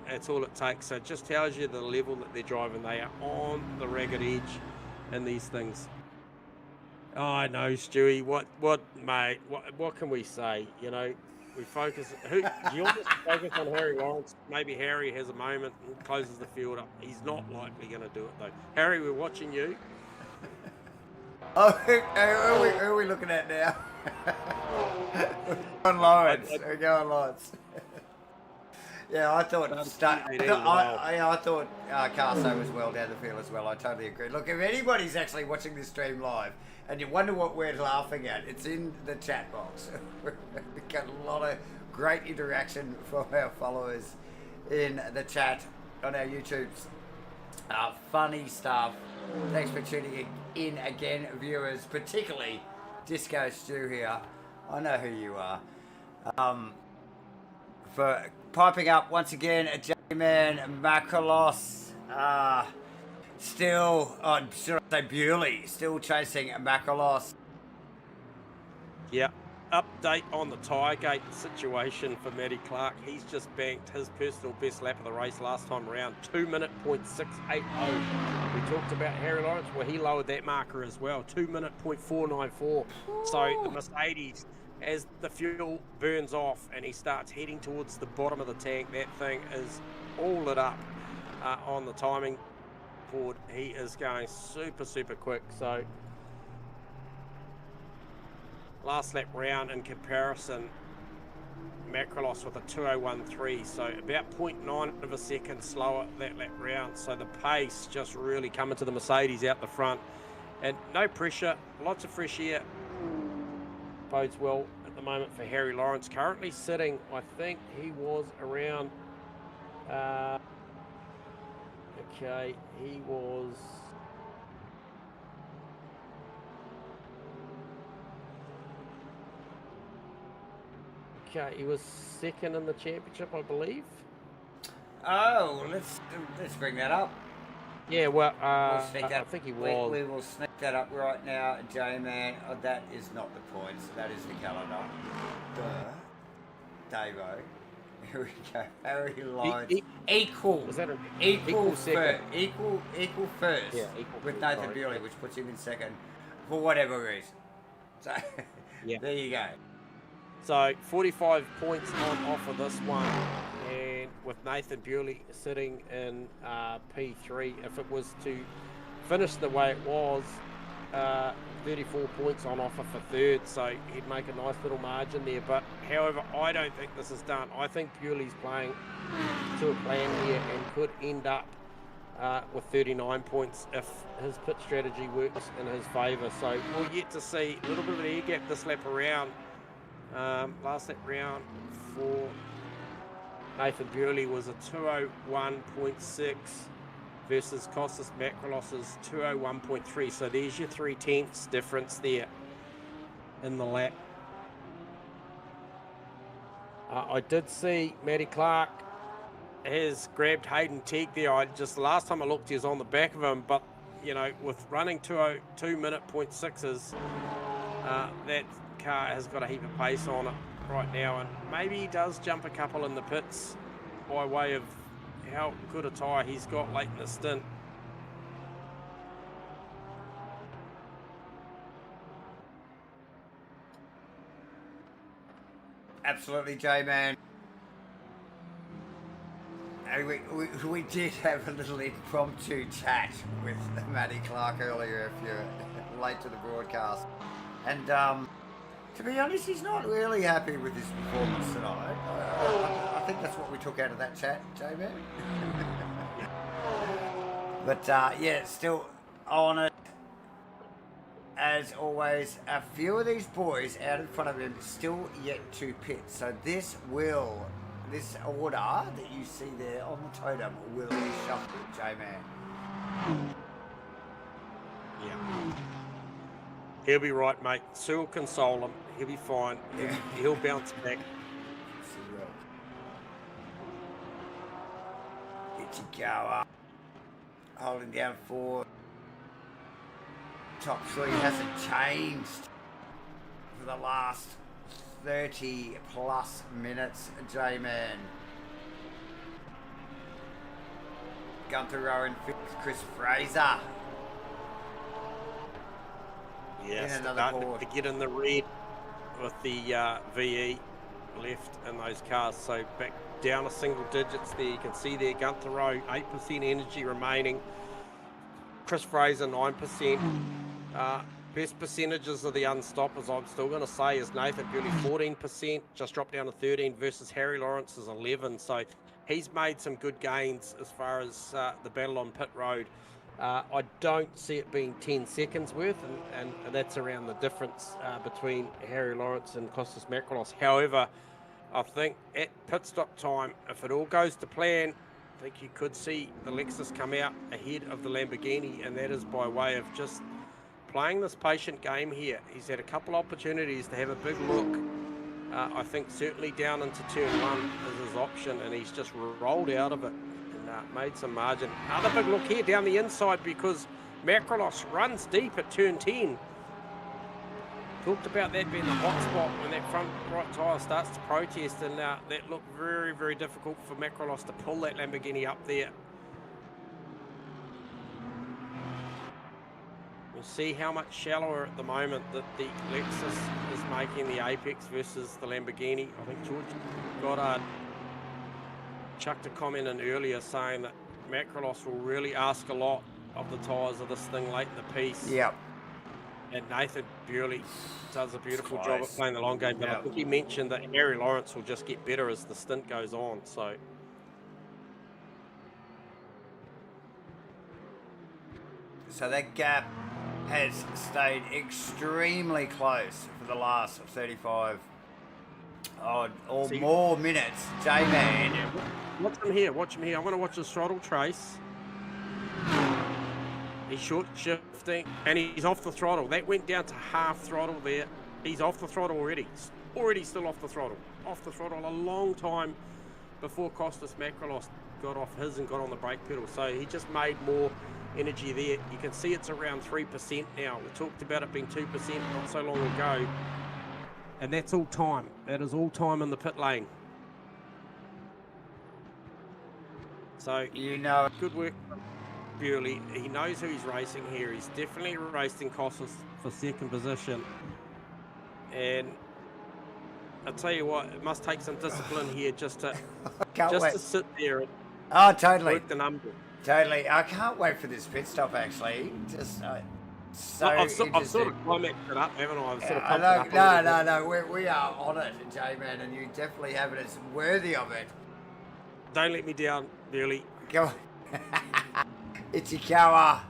that's all it takes. So it just tells you the level that they're driving. They are on the ragged edge in these things. Oh, I know, Stewie. What, mate? What can we say? We focus. Do you want us to focus on Harry Lawrence? Maybe Harry has a moment and closes the field up. He's not likely going to do it though. Harry, we're watching you. Oh, who are we looking at now? We're going Lawrence. We're going Lawrence. Yeah, I thought Carso was well down the field as well. I totally agree. Look, if anybody's actually watching this stream live and you wonder what we're laughing at, it's in the chat box. We've got a lot of great interaction from our followers in the chat on our YouTubes. Funny stuff. Thanks for tuning in again, viewers, particularly Disco Stew here. I know who you are. For piping up once again, J-Man Macrolos, should I say Bewley, still chasing Macrolos. Yeah. Update on the Tiregate situation for Matty Clark. He's just banked his personal best lap of the race last time around, 2:06.80. We talked about Harry Lawrence. Well, he lowered that marker as well, 2:04.94. So the Mercedes, as the fuel burns off and he starts heading towards the bottom of the tank, that thing is all lit up on the timing board. He is going super, super quick. So last lap round in comparison, Macrolos with a 2:01.3, so about 0.9 of a second slower that lap round. So the pace just really coming to the Mercedes out the front, and no pressure, lots of fresh air. Bodes well at the moment for Harry Lawrence. Currently sitting, I think he was around. He was. He was second in the championship, I believe. Oh, let's bring that up. Yeah, well, We'll I think he was. We will sneak that up right now, J-Man. Oh, that is not the points. That is the calendar. Davo. Here we go. Harry Lawrence. Equal First. Equal first. Yeah, equal with first, Nathan sorry. Bewley, which puts him in second for whatever reason. So Yeah. there you go. So 45 points on offer this one, and with Nathan Bewley sitting in P3, if it was to finish the way it was, 34 points on offer for third, so he'd make a nice little margin there. But however, I don't think this is done. I think Bewley's playing to a plan here and could end up with 39 points if his pit strategy works in his favour. So we'll yet to see. A little bit of an air gap this lap around. Last lap round for Nathan Bewley was a 2:01.6 versus Kostas Macrolos's 2:01.3. So there's your 0.3 difference there in the lap. I did see Matty Clark has grabbed Hayden Teague there. The last time I looked, he was on the back of him, but with running 2:02.6s, that car has got a heap of pace on it right now, and maybe he does jump a couple in the pits by way of how good a tyre he's got late in the stint. Absolutely, J-Man. A we did have a little impromptu chat with Matty Clark earlier, if you're late to the broadcast. And to be honest, he's not really happy with his performance tonight. I think that's what we took out of that chat, J-Man. But yeah, still on it. As always, a few of these boys out in front of him still yet to pit. So this order that you see there on the totem will be shuffled, J-Man. Yeah. He'll be right, mate. Sue will console him. He'll be fine. He'll bounce back. Ichikawa holding down for top three hasn't changed for the last 30 plus minutes, J-Man. Gunther Rowan, Chris Fraser. Yes, another to get in the red with the VE left in those cars. So back down to single digits there. You can see there Gunther Rowe, 8% energy remaining. Chris Fraser, 9%. Best percentages of the unstoppers, I'm still going to say, is Nathan Bewley, 14%, just dropped down to 13 versus Harry Lawrence's 11. So he's made some good gains as far as the battle on pit road. I don't see it being 10 seconds worth, and that's around the difference between Harry Lawrence and Kostas Makrolos. However, I think at pit stop time, if it all goes to plan, I think you could see the Lexus come out ahead of the Lamborghini, and that is by way of just playing this patient game here. He's had a couple opportunities to have a big look. I think certainly down into turn one is his option, and he's just rolled out of it and made some margin. Another big look here down the inside because Makrolos runs deep at turn 10. Talked about that being the hot spot when that front right tyre starts to protest, and that looked very, very difficult for Makrolos to pull that Lamborghini up there. We'll see how much shallower at the moment that the Lexus is making the Apex versus the Lamborghini. I think George Goddard chucked a comment in earlier saying that Makrolos will really ask a lot of the tyres of this thing late in the piece. Yep. And Nathan Bewley does a beautiful job at playing the long game, but I think he mentioned that Harry Lawrence will just get better as the stint goes on. So that gap has stayed extremely close for the last 35 odd or more minutes. J-Man. Yeah, watch him here. Watch him here. I want to watch his throttle trace. He's short shifting and he's off the throttle. That went down to half throttle there. He's off the throttle already. Already still off the throttle. Off the throttle a long time before Kostas Makrolos got off his and got on the brake pedal. So he just made more energy there. You can see it's around 3% now. We talked about it being 2% not so long ago. And that's all time. That is all time in the pit lane. So, you know, good work. Bewley, he knows who he's racing here. He's definitely racing Kostas for second position, and I'll tell you what, it must take some discipline here just to sit there and work the number. Totally, I can't wait for this pit stop. Actually, just I've sort of climaxed it up, haven't I? I've sort of pumped it up. No. We are on it, J-Man, and you definitely have it. It's worthy of it. Don't let me down, Bewley. Go on. Ichikawa.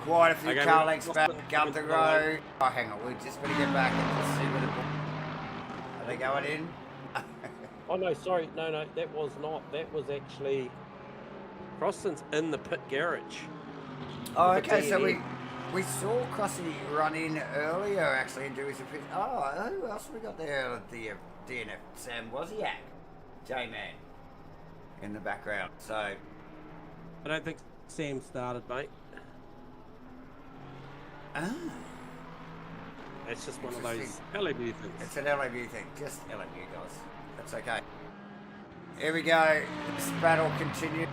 Quite a few car lengths back. Gunther Rowe. Oh, hang on. We're just going to get back and just see where the ball. Are they going in? Oh, no, sorry. No, that was not. That was actually Croston's in the pit garage. Oh, okay. So we saw Crossy run in earlier, actually, and do his pit. Oh, who else we got there at the DNF? Sam Wozniak. J-Man. In the background. So I don't think Sam started, mate. Ah. It's just one of those LAB things. It's an LAB thing. Just LAB, guys. That's okay. Here we go. This battle continues.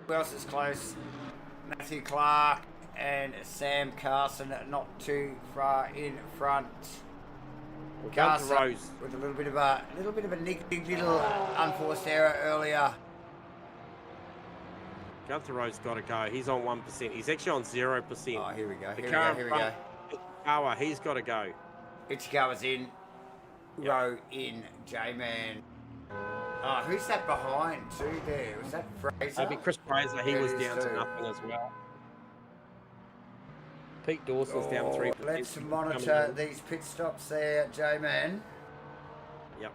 Who else is close? Matthew Clark and Sam Carson not too far in front. Well, Car Gunther Rose. with a little bit of a niggly little unforced error earlier. Gunther Rose got to go. He's on 1%. He's actually on 0%. Oh, here we go. The Here car we in go. front, Ichikawa, he's got to go. Ichikawa's in. Yep. Row in, J-Man. Oh, who's that behind too there? Was that Fraser? That'd be Chris Fraser. He It was is down too. to nothing as well. Pete Dawson's down 3%. Let's monitor these pit stops there, J-Man. Yep.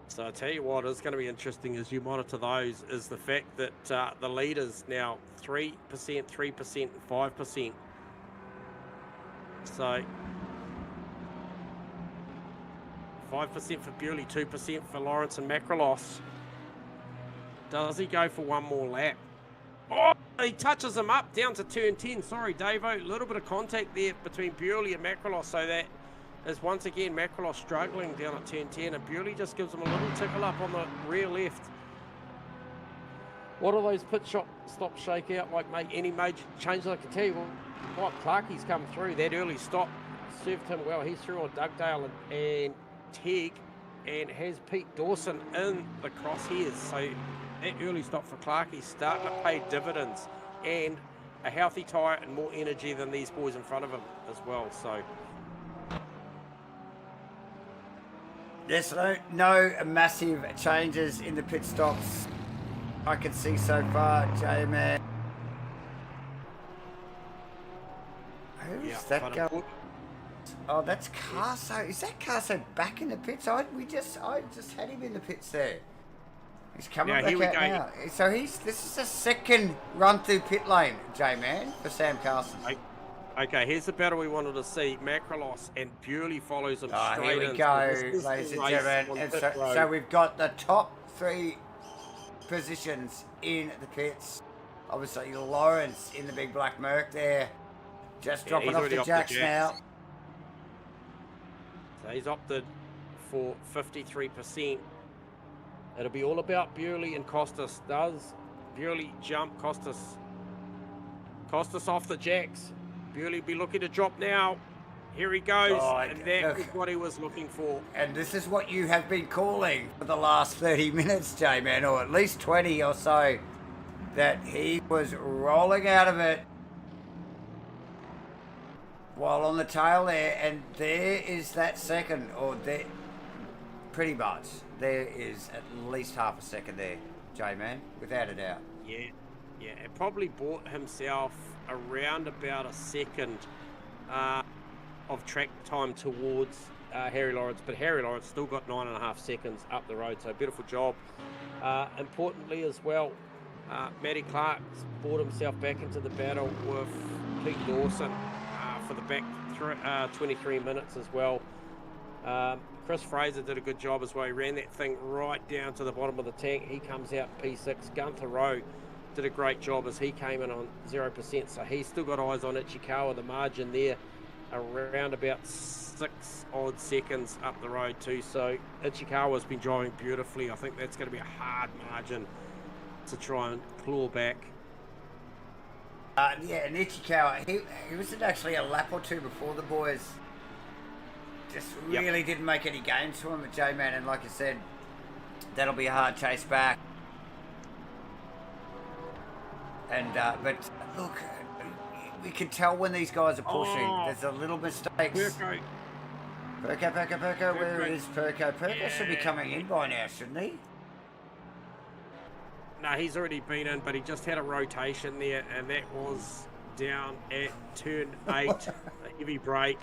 So I tell you what is going to be interesting as you monitor those is the fact that the leaders now 3%, 3%, and 5%. So 5% for Bewley, 2% for Lawrence and Macrolos. Does he go for one more lap? Oh, he touches him up down to turn 10. Sorry, Davo. A little bit of contact there between Bewley and Macrolos, so that is once again Macrolos struggling down at turn 10, and Bewley just gives him a little tickle up on the rear left. What do those pit stops shake out like? Make any major change? I can tell you what, Clarkie's come through. That early stop served him well. He's through on Dugdale and Tegg, and has Pete Dawson in the crosshairs. So that early stop for Clarkie's starting to pay dividends, and a healthy tyre and more energy than these boys in front of him as well. So there's no massive changes in the pit stops I can see so far, J-Man. Who's that going? Oh, that's Carso. Is that Carso back in the pits? I just had him in the pits there. He's coming back out now. So this is the second run through pit lane, J-Man, for Sam Carson. Okay, here's the battle we wanted to see. Macrolos and Bewley follows him straight in. Here we go, ladies and gentlemen. And so we've got the top three positions in the pits. Obviously, Lawrence in the big black Merc there. Just dropping off the jacks now. So he's opted for 53%. It'll be all about Bewley and Costas. Does Bewley jump Costas? Costas off the jacks. Bewley be looking to drop now. Here he goes, and that is what he was looking for. And this is what you have been calling for the last 30 minutes, J-Man, or at least 20 or so, that he was rolling out of it while on the tail there, and there is that second, or there, pretty much, there is at least half a second there, J-Man, without a doubt. Yeah, it probably bought himself around about a second of track time towards Harry Lawrence, but Harry Lawrence still got 9.5 seconds up the road, so beautiful job. Importantly as well, Matty Clark's brought himself back into the battle with Pete Dawson for the back 23 minutes as well. Chris Fraser did a good job as well. He ran that thing right down to the bottom of the tank. He comes out P6. Gunther Rowe did a great job as he came in on 0%, so he's still got eyes on Ichikawa. The margin there around about 6 odd seconds up the road too, so Ichikawa's been driving beautifully. I think that's going to be a hard margin to try and claw back. Yeah, and Ichikawa, he was actually a lap or two before the boys. Just really didn't make any gains to him at J-Man, and like I said, that'll be a hard chase back. And but look, we can tell when these guys are pushing. There's a little mistakes. Perko, where is Perko? Perko should be coming in by now, shouldn't he? No, he's already been in, but he just had a rotation there, and that was down at turn 8, a heavy break.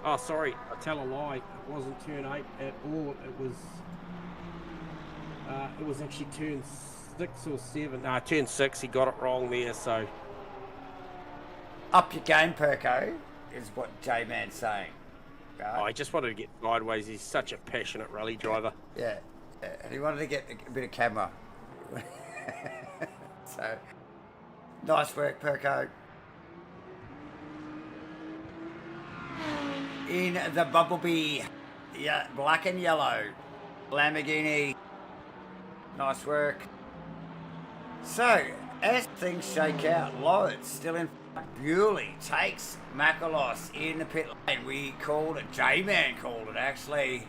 Oh, sorry, I tell a lie. It wasn't turn 8 at all. It was actually turn 6 or 7. No, turn 6. He got it wrong there. So up your game, Perko, is what J-Man's saying. Right? Oh, he just wanted to get sideways. He's such a passionate rally driver. Yeah, and he wanted to get a bit of camera. So, nice work, Perko. In the Bumblebee Yeah, black and yellow. Lamborghini. Nice work. So, as things shake out, Lawrence still in front. Bewley takes Makalos in the pit lane. We called it. J-Man called it, actually.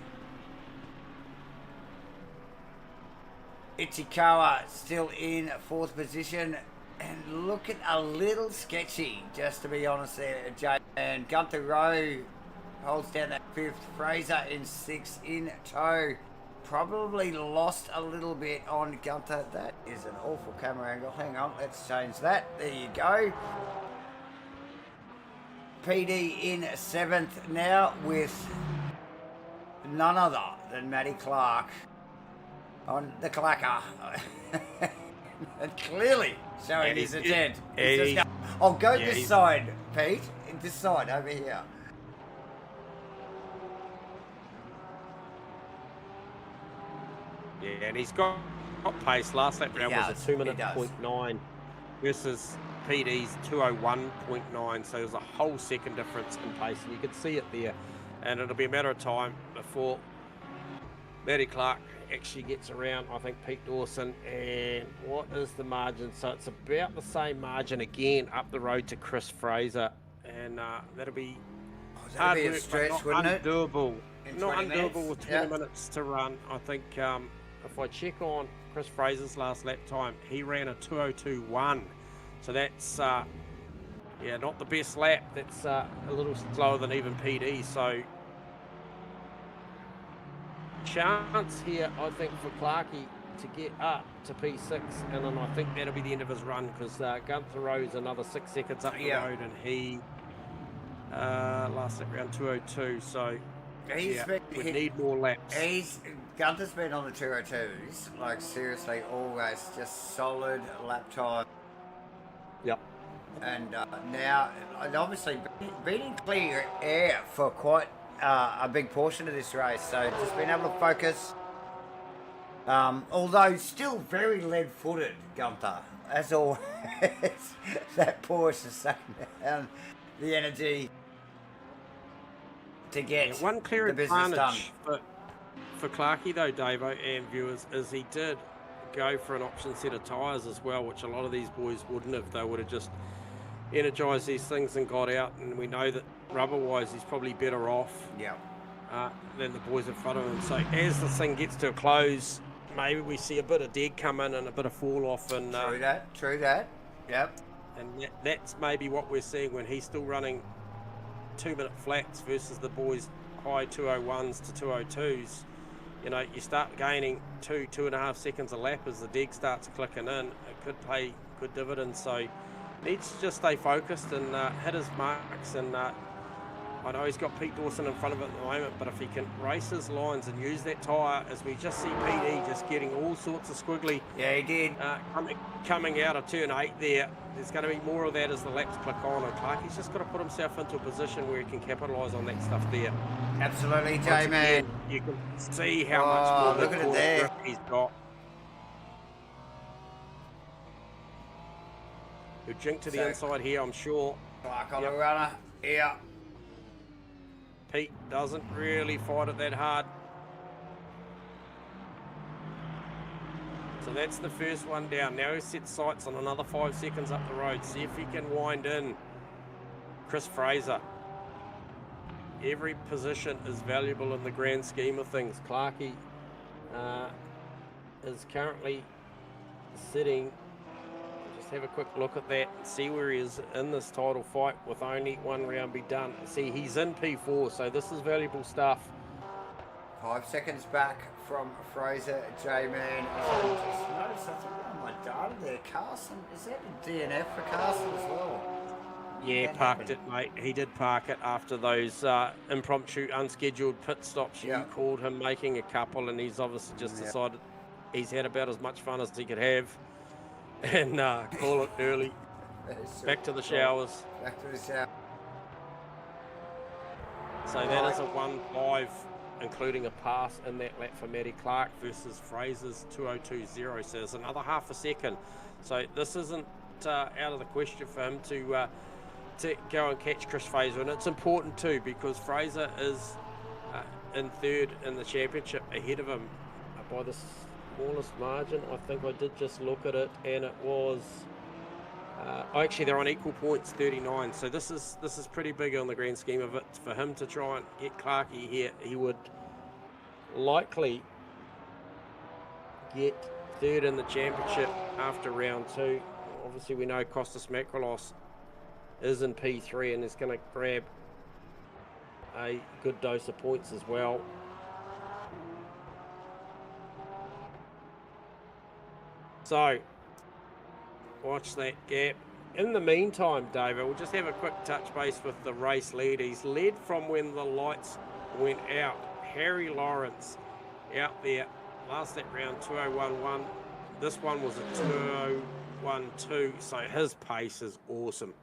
Ichikawa still in 4th position. And looking a little sketchy, just to be honest there, J-Man. Gunther Rowe holds down that 5th. Fraser in 6th in tow. Probably lost a little bit on Gunther. That is an awful camera angle. Hang on, let's change that. There you go. PD in 7th now with none other than Matty Clark on the clacker. And clearly showing his intent. I'll go this side, Pete. This side over here. Yeah, and he's got pace. Last lap round was a 2 minute 0.9 versus PD's 2:01.9, so there's a whole second difference in pace, and you can see it there. And it'll be a matter of time before Matty Clark actually gets around, I think, Pete Dawson. And what is the margin? So it's about the same margin again up the road to Chris Fraser, and that'll be hard work, a stretch, but wouldn't not undoable. it? Not undoable with 20 minutes to run. I think if I check on Chris Fraser's last lap time, he ran a 2:02.1. So that's, yeah, not the best lap. That's a little slower than even PD. So chance here, I think, for Clarkey to get up to P6. And then I think that'll be the end of his run, because Gunther Rowe's another 6 seconds up the road, and he last lap round 2:02. So we need more laps. Gunther's been on the 2:02s, like seriously, always just solid lap time. Yep. And now, and obviously, been in clear air for quite a big portion of this race, so just been able to focus. Although still very lead-footed, Gunther, as always. That Porsche is sucking down the energy to get one clear the business done. For Clarkey though, Davo, and viewers, is he did go for an option set of tyres as well, which a lot of these boys wouldn't have. They would have just energised these things and got out, and we know that rubber-wise he's probably better off than the boys in front of him. So as this thing gets to a close, maybe we see a bit of dead come in and a bit of fall off. And true that, yep. And that's maybe what we're seeing when he's still running 2 minute flats versus the boys high 2:01s to 2:02s. You know, you start gaining 2.5 seconds a lap as the deck starts clicking in. It could pay good dividends. So needs to just stay focused and hit his marks. And I know he's got Pete Dawson in front of it at the moment, but if he can race his lines and use that tyre, as we just see PD just getting all sorts of squiggly. Yeah, he did. Coming out of turn 8 there. There's going to be more of that as the laps click on, and Clarkey's just got to put himself into a position where he can capitalise on that stuff there. Absolutely, J-Man. You can see how much more look at it there. He's got. He'll jink to the inside here, I'm sure. Clark on the runner, yeah. Pete doesn't really fight it that hard. So that's the first one down. Now he sets sights on another 5 seconds up the road. See if he can wind in Chris Fraser. Every position is valuable in the grand scheme of things. Clarkey is currently sitting. Just have a quick look at that and see where he is in this title fight with only one round be done. See, he's in P4, so this is valuable stuff. 5 seconds back from Fraser, J-Man. I just noticed something on my data there. Carson, is that a DNF for Carson as well? Yeah, parked it, mate. He did park it after those impromptu, unscheduled pit stops. You called him making a couple, and he's obviously just decided he's had about as much fun as he could have and call it early. Back to the showers. Back to the shower. So that is a 1-5, including a pass in that lap for Matty Clark versus Fraser's 2:02.0. So there's another half a second. So this isn't out of the question for him to go and catch Chris Fraser, and it's important too, because Fraser is in third in the championship, ahead of him by the smallest margin. I think I did just look at it, and it was actually they're on equal points, 39. So this is pretty big on the grand scheme of it. For him to try and get Clarkey here, he would likely get third in the championship after round 2. Obviously, we know Costas Makrolos is in P3 and is going to grab a good dose of points as well. So, watch that gap. In the meantime, David, we'll just have a quick touch base with the race lead. He's led from when the lights went out. Harry Lawrence out there. Last that round, 2:01.1. This one was a 2:01.2, so his pace is awesome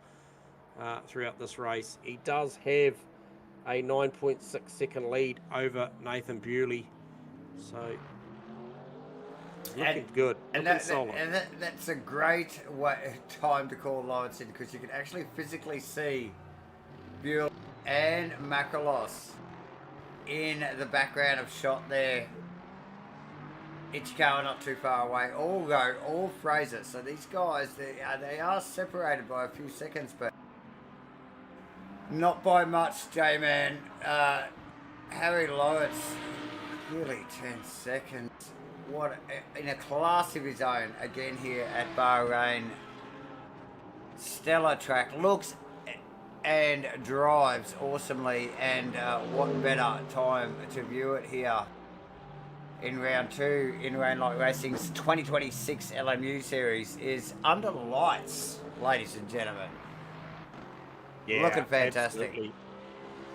throughout this race. He does have a 9.6 second lead over Nathan Bewley, so looking good, looking solid. That's a great time to call Lawrence in, because you can actually physically see Bewley and Makrolos in the background of shot there. Ichikawa not too far away. All Fraser. So these guys, they are separated by a few seconds, but not by much, J-Man. Harry Lawrence, really 10 seconds. What, in a class of his own, again here at Bahrain. Stellar track. Looks and drives awesomely, and what better time to view it here in round 2 in Rainlight Racing's 2026 LMU series is under lights, ladies and gentlemen. Yeah, looking fantastic. Absolutely.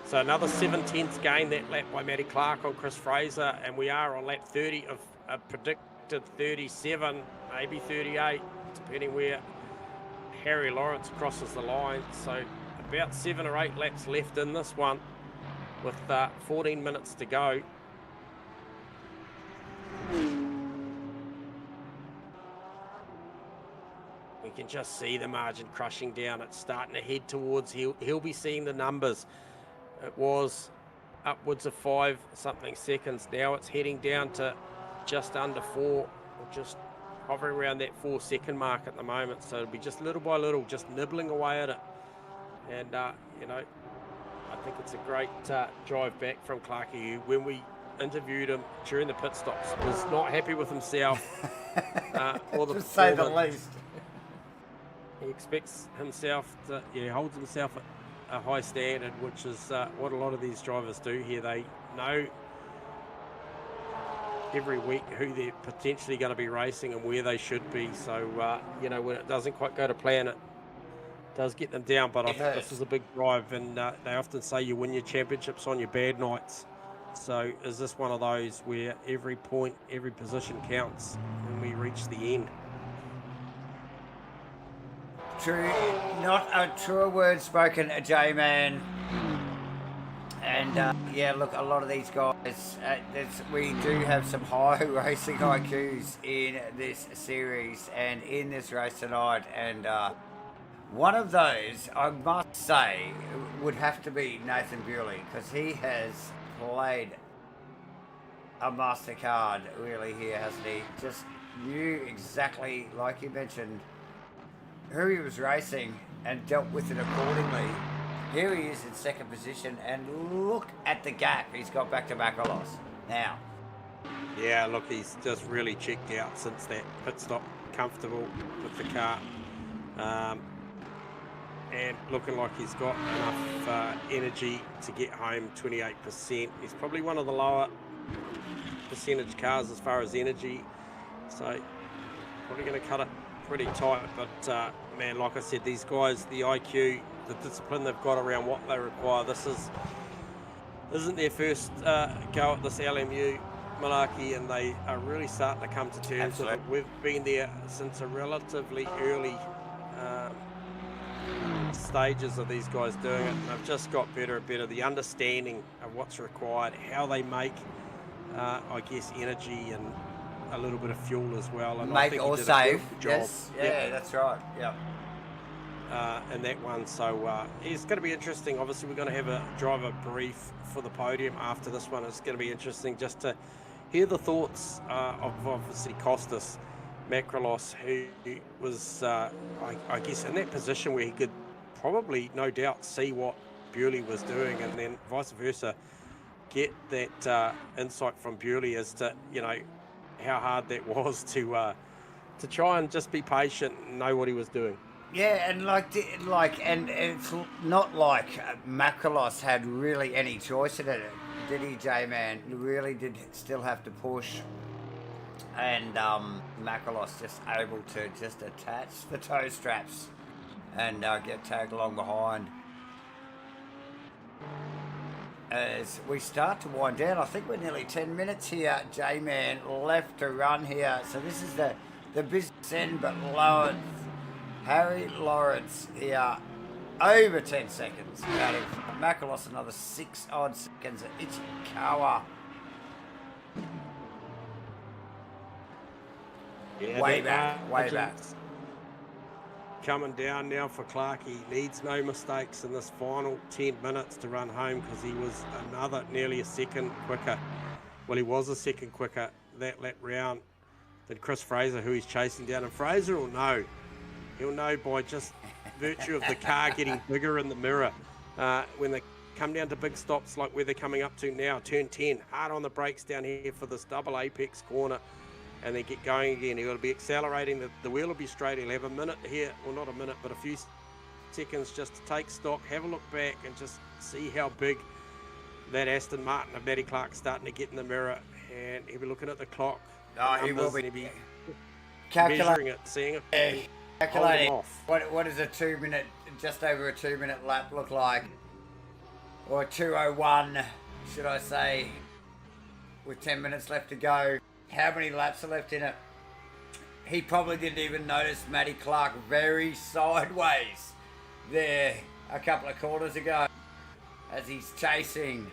So another 7/10 gain that lap by Matty Clark on Chris Fraser, and we are on lap 30 of a predicted 37, maybe 38, depending where Harry Lawrence crosses the line. So about 7 or 8 laps left in this one with 14 minutes to go. We can just see the margin crushing down. It's starting to head towards, he'll be seeing the numbers. It was upwards of 5-something seconds. Now it's heading down to just under 4, or just hovering around that 4-second mark at the moment. So it'll be just little by little, just nibbling away at it. And, you know, I think it's a great drive back from Clarkey, who, when we interviewed him during the pit stops, was not happy with himself or the to say the performance. least. He expects himself to, he holds himself at a high standard, which is what a lot of these drivers do here. They know every week who they're potentially going to be racing and where they should be. So, you know, when it doesn't quite go to plan, it does get them down. But I think this is a big drive, and they often say you win your championships on your bad nights. So is this one of those where every point, every position counts when we reach the end? True, not a truer word spoken, J-Man. And yeah, look, a lot of these guys, we do have some high racing IQs in this series and in this race tonight. And one of those, I must say, would have to be Nathan Bewley, because he has played a MasterCard really here, hasn't he? Just knew exactly, like you mentioned, who he was racing and dealt with it accordingly. Here he is in second position, and look at the gap he's got back to Makrolos now. Yeah, look, he's just really checked out since that pit stop, comfortable with the car, and looking like he's got enough energy to get home. 28%. He's probably one of the lower percentage cars as far as energy, so probably going to cut it pretty tight. But man, like I said, these guys, the IQ, the discipline they've got around what they require. This isn't their first go at this LMU malarkey, and they are really starting to come to terms with it. We've been there since a relatively early stages of these guys doing it, and they've just got better and better. The understanding of what's required, how they make, I guess, energy and a little bit of fuel as well. And make or save. Yes, yeah, that's right. Yeah. in that one. So it's going to be interesting. Obviously, we're going to have a driver brief for the podium after this one. It's going to be interesting just to hear the thoughts of obviously Costas Makrolos, who was, I guess, in that position where he could probably, no doubt, see what Bewley was doing, and then vice versa, get that insight from Bewley as to, you know, how hard that was to try and just be patient and know what he was doing. Yeah, and and it's not like Makrolos had really any choice in it, did he, J-Man? He really did still have to push, and Makrolos just able to just attach the toe straps and get tagged along behind. As we start to wind down, I think we're nearly 10 minutes here, J-Man, left to run here. So this is the business end, but Lawrence, Harry Lawrence here, over 10 seconds out of Makrolos, another 6 odd seconds at Ichikawa. Yeah, way back. Coming down now for Clark. He needs no mistakes in this final 10 minutes to run home, because he was nearly a second quicker. Well, he was a second quicker that lap round than Chris Fraser, who he's chasing down. And Fraser will know. He'll know by just virtue of the car getting bigger in the mirror. When they come down to big stops like where they're coming up to now, turn 10, hard on the brakes down here for this double apex corner, and then get going again. He'll be accelerating, the wheel will be straight. He'll have a minute here, well, not a minute, but a few seconds just to take stock, have a look back, and just see how big that Aston Martin of Matty Clark's starting to get in the mirror. And he'll be looking at the clock. Oh, he will be measuring it, seeing it. Calculating what does a 2 minute, just over a 2 minute lap look like, or 2:01, should I say, with 10 minutes left to go. How many laps are left in it? He probably didn't even notice Matty Clark very sideways there a couple of quarters ago as he's chasing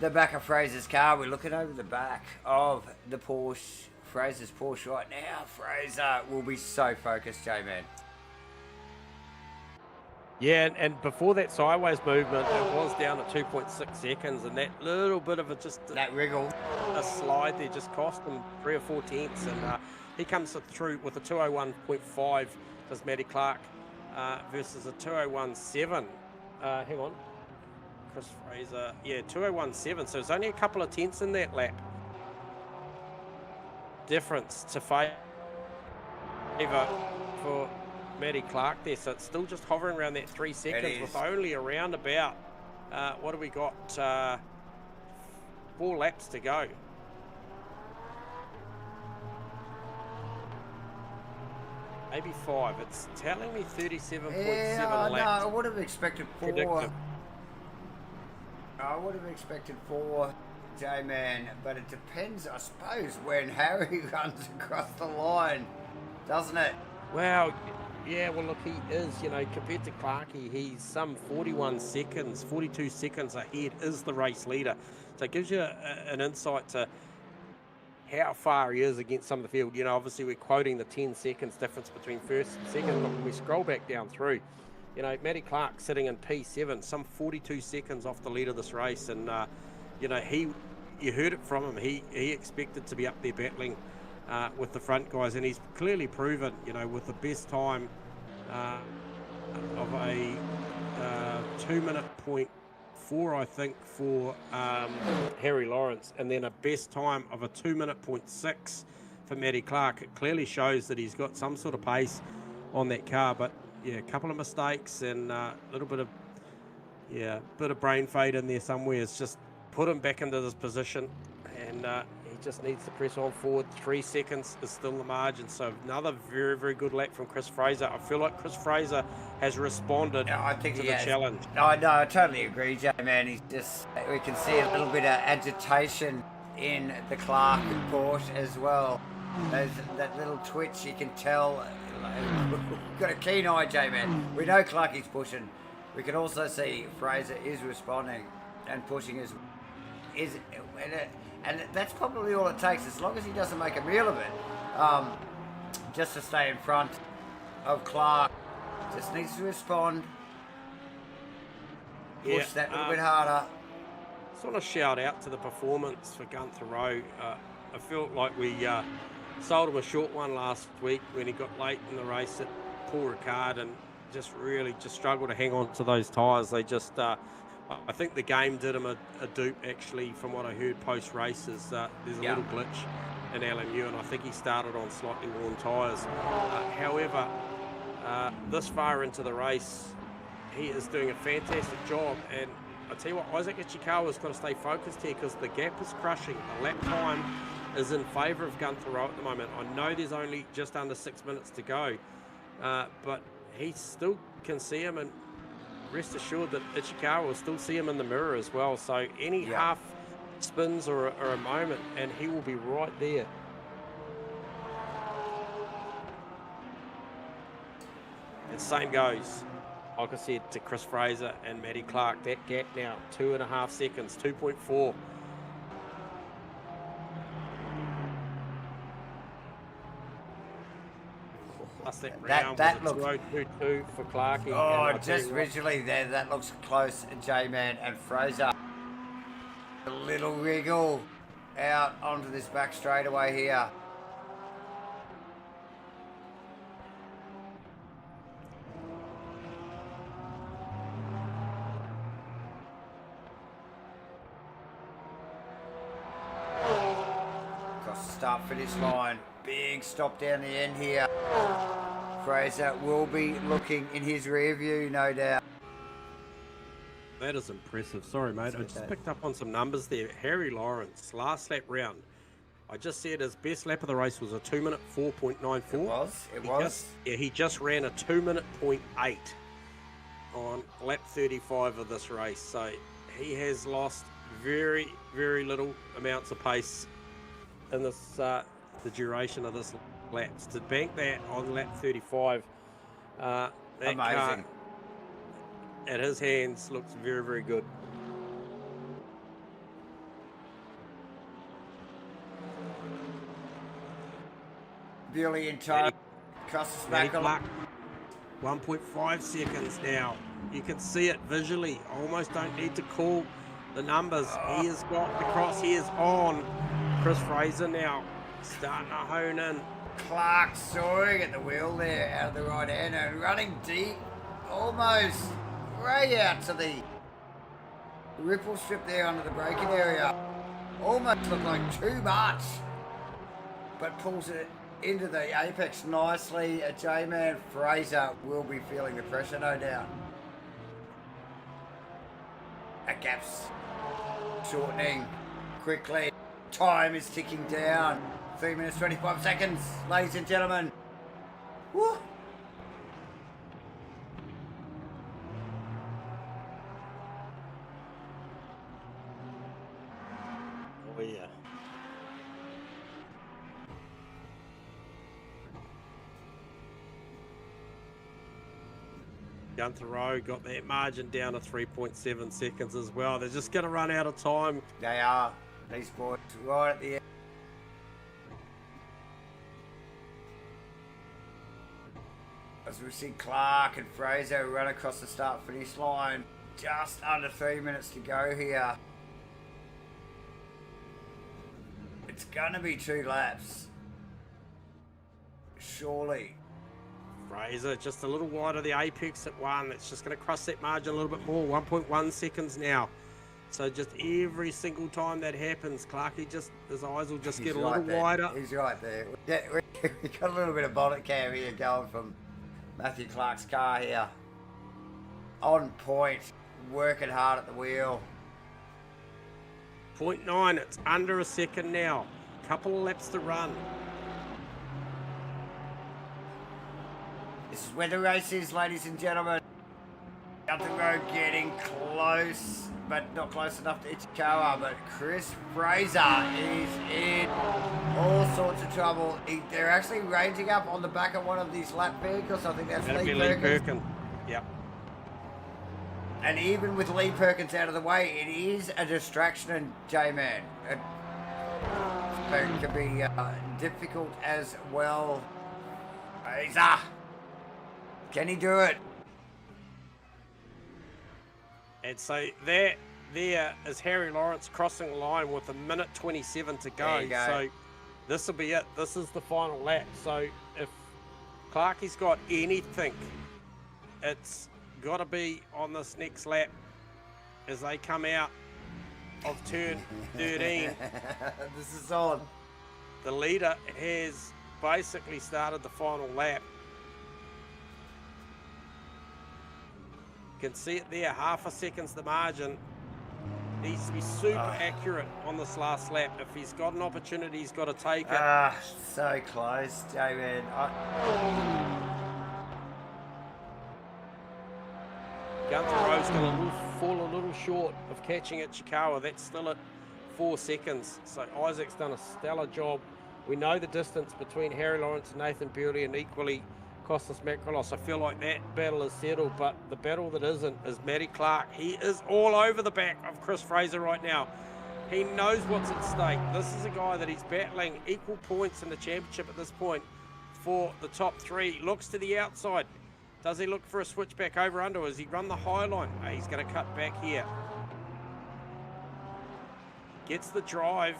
the back of Fraser's car. We're looking over the back of the Porsche, Fraser's Porsche right now. Fraser will be so focused, J-Man. Yeah, and before that sideways movement, it was down at 2.6 seconds, and that little bit of that wriggle, a slide there just cost him 3 or 4 tenths, and he comes through with a 2:01.5, does Matty Clark, versus a 2:01.7. Hang on, Chris Fraser, yeah, 2:01.7, so it's only a couple of tenths in that lap difference to favour for Matty Clark there, so it's still just hovering around that 3 seconds with only around about, what have we got, 4 laps to go. Maybe 5. It's telling me 37.7 laps. No, I would have expected 4. Predictive. I would have expected 4, J-Man, but it depends, I suppose, when Harry runs across the line, doesn't it? Well, yeah, well, look, he is, you know, compared to Clarkey, he's some 41 seconds, 42 seconds ahead, is the race leader. So it gives you an insight to how far he is against some of the field. You know, obviously we're quoting the 10 seconds difference between first and second, but when we scroll back down through, you know, Matty Clark sitting in P7, some 42 seconds off the lead of this race. And, you know, you heard it from him, he expected to be up there battling with the front guys, and he's clearly proven, you know, with the best time of a 2:04, I think, for Harry Lawrence, and then a best time of a 2:06 for Matty Clark. It clearly shows that he's got some sort of pace on that car, but yeah, a couple of mistakes and a little bit of brain fade in there somewhere. It's just put him back into this position, and he just needs to press on forward. 3 seconds is still the margin. So another very, very good lap from Chris Fraser. I feel like Chris Fraser has responded to the challenge. No, I totally agree, J-Man. He's just, we can see a little bit of agitation in the Clark and Porsche as well. That little twitch, you can tell. We've got a keen eye, J-Man. We know Clarky's pushing. We can also see Fraser is responding and pushing and that's probably all it takes, as long as he doesn't make a meal of it, just to stay in front of Clark Just needs to respond. Push Yeah, that little bit harder. Just want to shout out to the performance for Gunther Rowe. I felt like we sold him a short one last week when he got late in the race at Paul Ricard and just really struggled to hang on to those tyres. They just, I think the game did him a dupe actually from what I heard post races. There's a little glitch in LMU and I think he started on slightly worn tyres. However, this far into the race, he is doing a fantastic job, and I tell you what, Isaac Ichikawa's got to stay focused here because the gap is crushing. The lap time is in favour of Gunther Rowe at the moment. I know there's only just under 6 minutes to go, but he still can see him, and rest assured that Ichikawa will still see him in the mirror as well. So any half spins or a moment, and he will be right there. And same goes, like I said, to Chris Fraser and Matty Clark. That gap now, 2.5 seconds, 2.4. Plus that round that was looks... a 2.02 for Clarkie. Oh, just visually there, that looks close, J-Man and Fraser. A little wriggle out onto this back straightaway here. Start-finish line. Big stop down the end here. Fraser will be looking in his rear view, no doubt. That is impressive. Sorry, mate. I just picked up on some numbers there. Harry Lawrence, last lap round. I just said his best lap of the race was a 2 minute 4.94. It was. He just ran a 2 minute 0.8 on lap 35 of this race. So he has lost very, very little amounts of pace in this the duration of this laps. To bank that on lap 35, that amazing car at his hands looks very, very good. Beauty in tow. Crosses back on. 1.5 seconds now. You can see it visually. Almost don't need to call the numbers. He has got the crosshairs on. Chris Fraser now starting to hone in. Clark soaring at the wheel there out of the right hand and running deep, almost way out to the ripple strip there under the braking area. Almost looked like too much, but pulls it into the apex nicely. A J-Man Fraser will be feeling the pressure, no doubt. A gap's shortening quickly. Time is ticking down. 3 minutes 25 seconds, ladies and gentlemen. Woo. Oh yeah. Gunther Rowe got that margin down to 3.7 seconds as well. They're just going to run out of time. They are. These boys right at the end. As we see Clark and Fraser run across the start-finish line. Just under 3 minutes to go here. It's going to be 2 laps. Surely. Fraser just a little wide of the apex at 1. It's just going to cross that margin a little bit more. 1.1 seconds now. So just every single time that happens, Clarkie his eyes will just get a little wider. He's right there. We got a little bit of bonnet cam here going from Matthew Clark's car here. On point, working hard at the wheel. 0.9, it's under a second now. Couple of laps to run. This is where the race is, ladies and gentlemen. Gunther Rowe getting close, but not close enough to Ichikawa. But Chris Fraser is in all sorts of trouble. They're actually ranging up on the back of one of these lap vehicles. I think that's Lee Perkins. Yep. And even with Lee Perkins out of the way, it is a distraction in J-Man. It can be difficult as well. Fraser Can he do it? And so there is Harry Lawrence crossing the line with 1:27 to go. There you go. So this will be it. This is the final lap. So if Clarkie's got anything, it's got to be on this next lap as they come out of turn 13. This is on. The leader has basically started the final lap. You can see it there, half a second's the margin. Needs to be super accurate on this last lap. If he's got an opportunity, he's got to take it. So close, J-Man. Gunther Rowe's going to fall a little short of catching at Chikawa. That's still at 4 seconds. So Isaac's done a stellar job. We know the distance between Harry Lawrence and Nathan Bewley, and equally Costas Makrolos. I feel like that battle is settled, but the battle that isn't is Matty Clark. He is all over the back of Chris Fraser right now. He knows what's at stake. This is a guy that he's battling equal points in the championship at this point for the top 3. Looks to the outside. Does he look for a switchback over under, or does he run the high line? He's going to cut back here. Gets the drive.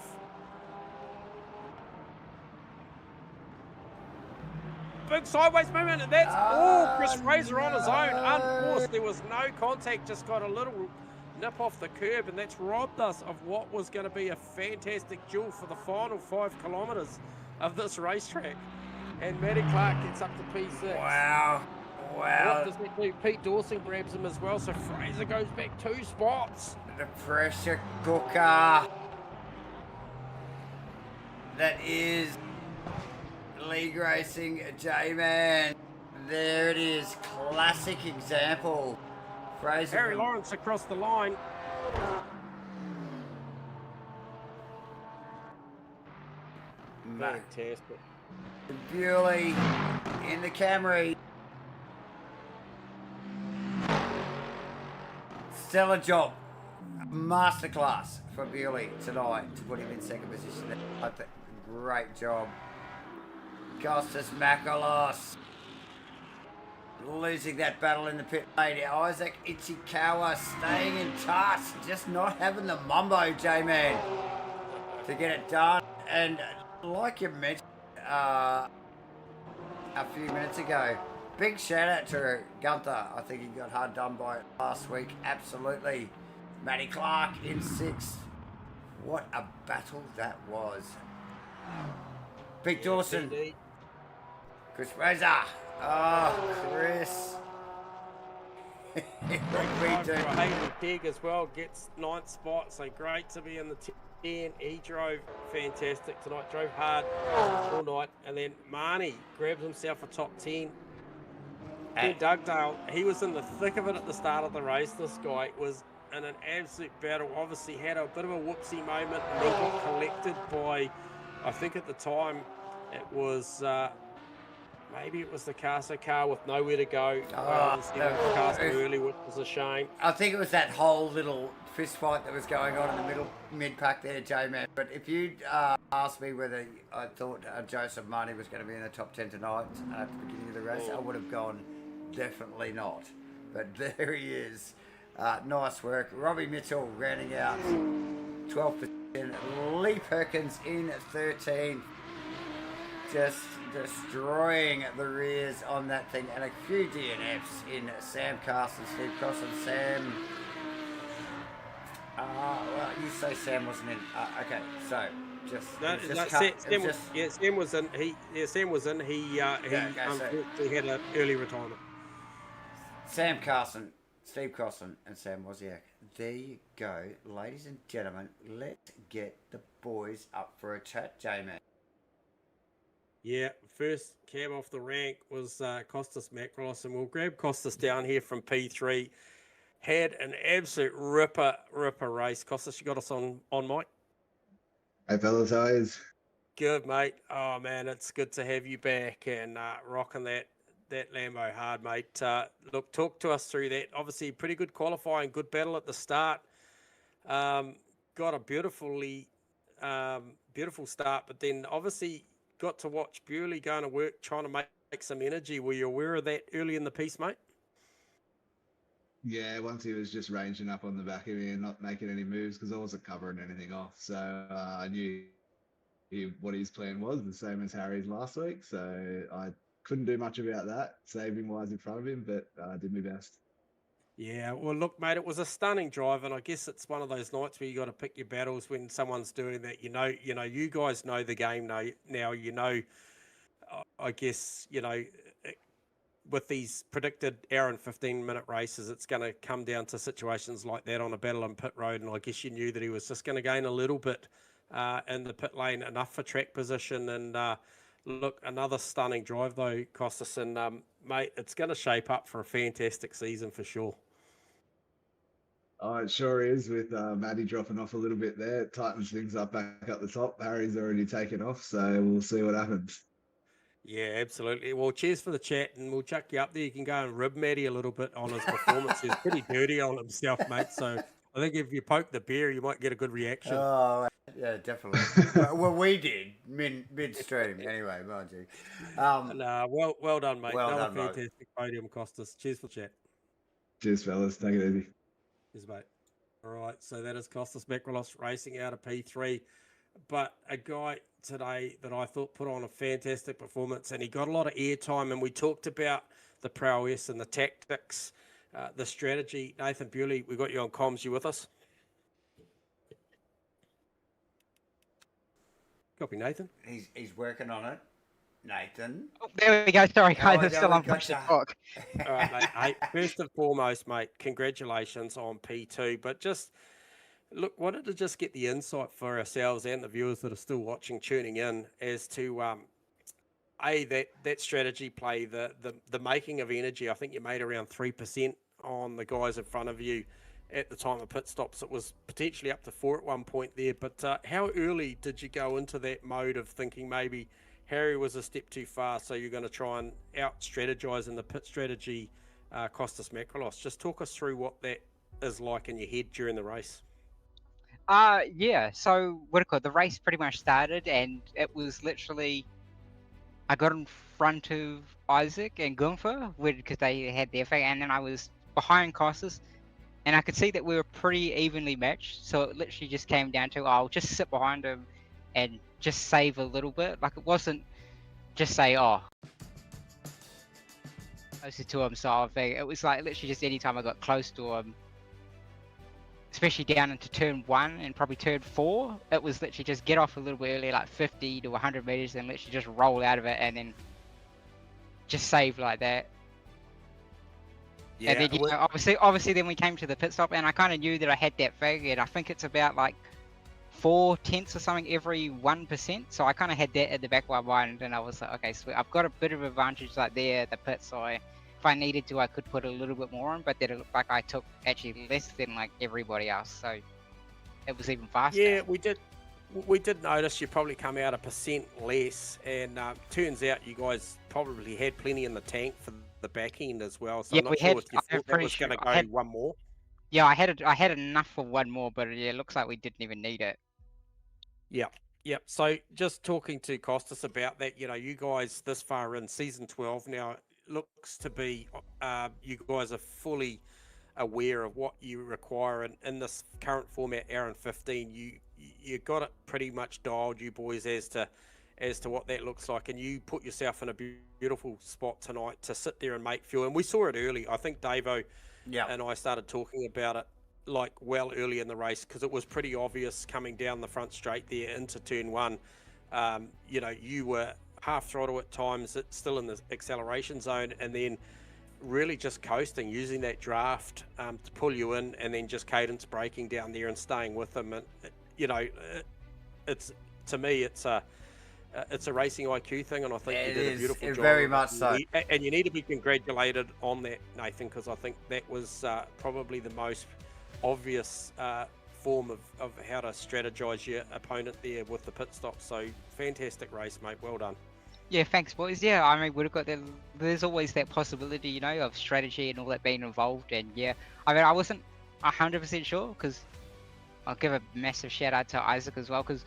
Big sideways movement, and that's all Chris Fraser on his own. Unforced, there was no contact, just got a little nip off the curb, and that's robbed us of what was going to be a fantastic duel for the final 5 kilometres of this racetrack. And Matty Clark gets up to P6. Wow. What does that do? Pete Dawson grabs him as well, so Fraser goes back 2 spots. The pressure cooker. That is League Racing J-Man. There it is. Classic example. Fraser. Harry Lawrence across the line. Fantastic. Bewley in the Camry. Stellar job. Masterclass for Bewley tonight to put him in second position. Great job. Costas Makrolos losing that battle in the pit lane. Isaac Ichikawa staying in touch, just not having the mumbo, J-Man, to get it done. And like you mentioned a few minutes ago, big shout out to Gunther. I think he got hard done by it last week. Absolutely. Matty Clark in 6th. What a battle that was. Pete Dawson. Indeed. Chris Fraser. Oh, Chris. Hayden Pegg as well gets 9th spot, so great to be in the 10. He drove fantastic tonight, drove hard all night, and then Marnie grabs himself a top 10. And Dugdale, he was in the thick of it at the start of the race. This guy was in an absolute battle. Obviously had a bit of a whoopsie moment and then got collected by, I think at the time it was maybe it was the Casa car with nowhere to go. Early, which was a shame. I think it was that whole little fist fight that was going on in the mid-pack there, J-Man. But if you'd asked me whether I thought Joseph Marnie was going to be in the top 10 tonight at the beginning of the race, I would have gone definitely not. But there he is. Nice work. Robbie Mitchell rounding out 12%. Lee Perkins in 13th. Just destroying the rears on that thing. And a few DNFs in Sam Carson, Steve Cross and Sam. Well, you say Sam wasn't in. Okay, so Sam was in. Sam was in. He unfortunately had an early retirement. Sam Carson, Steve Crossan and Sam Wozniak. There you go, ladies and gentlemen. Let's get the boys up for a chat, J-Man. Yeah, first cab off the rank was Costas Makrolos, and we'll grab Costas down here from P3. Had an absolute ripper race. Costas, you got us on mic? Hi, fellas. How is? Good, mate. Oh, man, it's good to have you back and rocking that Lambo hard, mate. Look, talk to us through that. Obviously, pretty good qualifying, good battle at the start. Got a beautiful start, but then obviously got to watch Bewley going to work, trying to make some energy. Were you aware of that early in the piece, mate? Yeah, once he was just ranging up on the back of me and not making any moves because I wasn't covering anything off. So I knew what his plan was, the same as Harry's last week. So I couldn't do much about that, saving wise in front of him, but I did my best. Yeah, well, look, mate, it was a stunning drive, and I guess it's one of those nights where you got to pick your battles when someone's doing that. You guys know the game now. I guess with these predicted hour and 15-minute races, it's going to come down to situations like that on a battle in pit road, and I guess you knew that he was just going to gain a little bit in the pit lane, enough for track position, and look, another stunning drive though, Costas, and mate, it's going to shape up for a fantastic season for sure. Oh, it sure is, with Maddie dropping off a little bit there. It tightens things up back up the top. Harry's already taken off, so we'll see what happens. Yeah, absolutely. Well, cheers for the chat, and we'll chuck you up there. You can go and rib Maddie a little bit on his performance. He's pretty dirty on himself, mate, so I think if you poke the bear, you might get a good reaction. Oh, yeah, definitely. well, we did midstream anyway, mind you. Well done, mate. Well Another done, fantastic podium, Costas. Cheers for the chat. Cheers, fellas. Take it easy. Cheers, mate. All right, so that is Costas Makrolos racing out of P3. But a guy today that I thought put on a fantastic performance, and he got a lot of airtime, and we talked about the prowess and the tactics, the strategy. Nathan Bewley, we got you on comms. You with us? Copy, Nathan. He's working on it. Nathan. Oh, there we go. Sorry, guys. Oh, I'm there still we on go, push to sir. talk. All right, mate. Hey, first and foremost, mate, congratulations on P2. But just look, wanted to just get the insight for ourselves and the viewers that are still watching, tuning in, as to that strategy play, the making of energy. I think you made around 3% on the guys in front of you at the time of pit stops. It was potentially up to 4 at one point there. But how early did you go into that mode of thinking maybe Harry was a step too far, so you're going to try and out-strategize in the pit strategy, Costas Makrolos? Just talk us through what that is like in your head during the race. Yeah. So the race pretty much started, and it was literally I got in front of Isaac and Gunther because they had their thing, and then I was behind Costas, and I could see that we were pretty evenly matched. So it literally just came down to I'll just sit behind him and just save a little bit. Like, it wasn't just say, oh, closer to him sort of thing. It was like literally just any time I got close to him, especially down into turn 1 and probably turn 4, it was literally just get off a little bit earlier, like 50 to 100 meters, and literally just roll out of it and then just save like that. Yeah, and then obviously then we came to the pit stop, and I kind of knew that I had that fig, and I think it's about like 4 tenths or something every 1%. So I kind of had that at the back of my mind, and I was like, okay, sweet, I've got a bit of advantage like there at the pit, so if I needed to, I could put a little bit more on, but then it looked like I took actually less than like everybody else, so it was even faster. Yeah, we did notice you probably come out 1% less, and turns out you guys probably had plenty in the tank for the back end as well. So Yeah, I'm not sure if you thought that was sure going to go one more. Yeah, I had enough for one more, but yeah, it looks like we didn't even need it. Yep. So just talking to Costas about that, you guys this far in season 12 now, looks to be you guys are fully aware of what you require in this current format, hour and 15. You got it pretty much dialed, you boys, as to what that looks like, and you put yourself in a beautiful spot tonight to sit there and make fuel. And we saw it early. I think Davo and I started talking about it like well early in the race, because it was pretty obvious coming down the front straight there into turn 1. You were half throttle at times, it's still in the acceleration zone, and then really just coasting, using that draft to pull you in, and then just cadence braking down there and staying with them. And it's, to me, it's a racing IQ thing, and I think you did a beautiful job. Very much so. And you need to be congratulated on that, Nathan, because I think that was probably the most obvious form of how to strategize your opponent there with the pit stop. So fantastic race, mate. Well done. Yeah, thanks, boys. Yeah, I mean, we've got there's always that possibility, of strategy and all that being involved. And yeah, I mean, I wasn't 100% sure, because I'll give a massive shout out to Isaac as well, because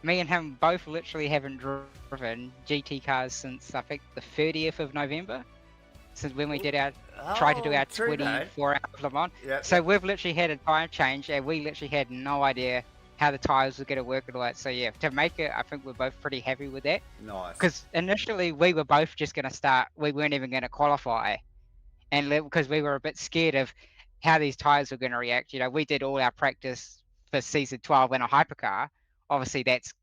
me and him both literally haven't driven GT cars since I think the 30th of November, since when we did our tried to do our true, mate. 24 hour Le Mans. Yep, So yep. we've literally had a tire change, and we literally had no idea how the tires were going to work and all that. So yeah, to make it, I think we're both pretty happy with that. Nice. Because initially we were both just going to start, we weren't even going to qualify, and because we were a bit scared of how these tires were going to react. You know, we did all our practice for season 12 in a hypercar. Obviously, that's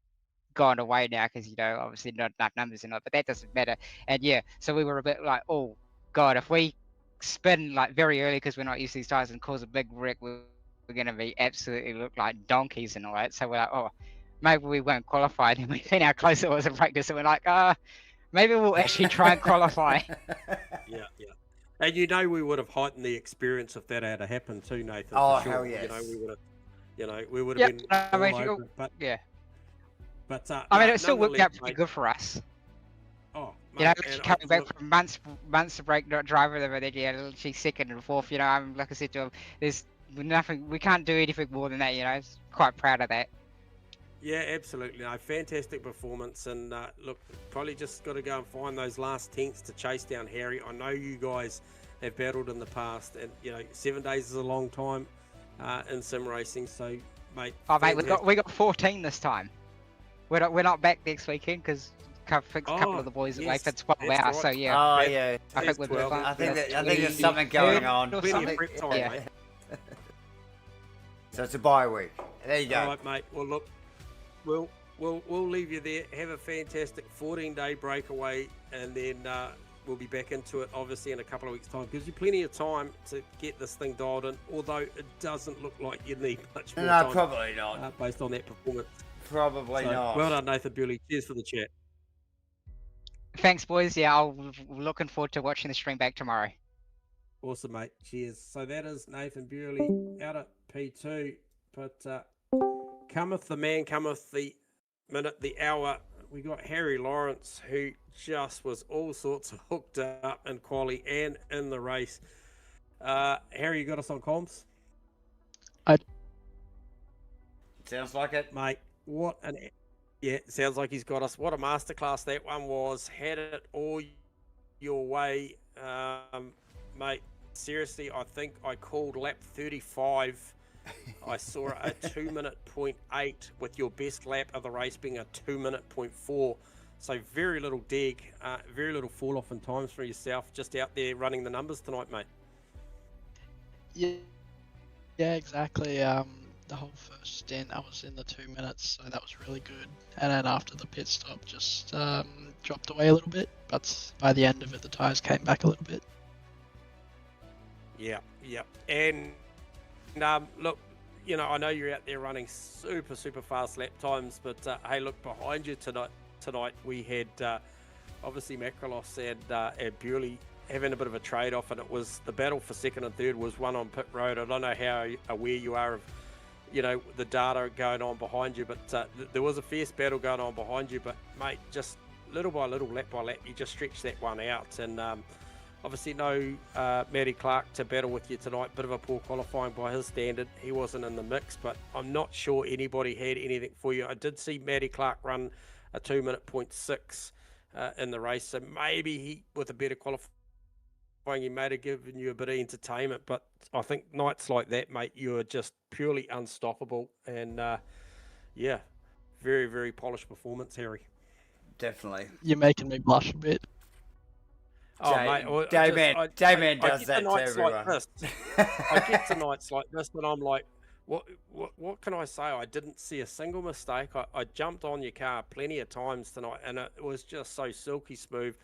gone away now because, you know, obviously not enough numbers in it, but that doesn't matter. And yeah, so we were a bit like, oh god, if we spin like very early because we're not used to these tires and cause a big wreck, we're going to be absolutely look like donkeys and all that. So we're like, oh, maybe we won't qualify. And we've seen how close it was in practice, and we're like, maybe we'll actually try and qualify. Yeah. And you know, we would have heightened the experience if that had happened too, Nathan. Oh, for sure. hell yes. You know, we would have been I mean, all over it, but yeah. But I mean, no, it still worked out pretty mate, good for us. Oh, You know, mate, and coming back look, from months of break, not driving them, and then yeah, literally second and fourth. You know, I'm like I said to him, there's nothing. We can't do anything more than that. You know, quite proud of that. yeah, absolutely. No, fantastic performance. And look, probably just got to go and find those last tenths to chase down Harry. I know you guys have battled in the past, and you know, 7 days is a long time in sim racing. So, mate, Oh mate, fantastic. we got 14 this time. We're not back next weekend because a couple Oh, of the boys are away yes, for 12 that's hours. right. So yeah, Oh, That- yeah. I think we're 12. I think yeah, there's something going on. or Plenty something. of prep time, Yeah. mate. So it's a bye week. There you go. All right, mate. Well, look, we'll leave you there. Have a fantastic 14-day breakaway, and then we'll be back into it, obviously, in a couple of weeks' time. Gives you plenty of time to get this thing dialed in, although it doesn't look like you need much more No, time probably not. based on that performance. Probably So, not. well done, Nathan Bewley. Cheers for the chat. Thanks, boys. Yeah, I'm looking forward to watching the stream back tomorrow. Awesome, mate. Cheers. So that is Nathan Bewley out at P2. But cometh the man, cometh the minute, the hour. We got Harry Lawrence, who just was all sorts of hooked up in quali and in the race. Harry, you got us on comms? Sounds like it. Mate, what an... Yeah, sounds like he's got us. What a masterclass that one was. Had it all your way. Mate, seriously, I think I called lap 35. I saw a 2:08 with your best lap of the race being a 2:04. So very little dig, very little fall off in times for yourself. Just out there running the numbers tonight, mate. Yeah, exactly. The whole first stint, I was in the 2 minutes, so that was really good. And then after the pit stop, just dropped away a little bit. But by the end of it, the tyres came back a little bit. Yeah. And look, you know, I know you're out there running super fast lap times, but hey, look, behind you tonight we had obviously Macrolos and Bewley having a bit of a trade-off, and it was the battle for second and third was won on pit road. I don't know how aware you are of, you know, the data going on behind you, but there was a fierce battle going on behind you. But mate, just little by little, lap by lap, you just stretch that one out. And obviously no Matty Clark to battle with you tonight. Bit of a poor qualifying by his standard. He wasn't in the mix, but I'm not sure anybody had anything for you. I did see Matty Clark run a 2:06 in the race, so maybe he, with a better qualifying, he might have given you a bit of entertainment. But I think nights like that, mate, you are just purely unstoppable. And yeah, very polished performance, Harry. Definitely. You're making me blush a bit. Oh, mate, J-Man I does get that to to nights everyone. like this. I get to nights like this, and I'm like, what can I say? I didn't see a single mistake. I jumped on your car plenty of times tonight, and it was just so silky smooth.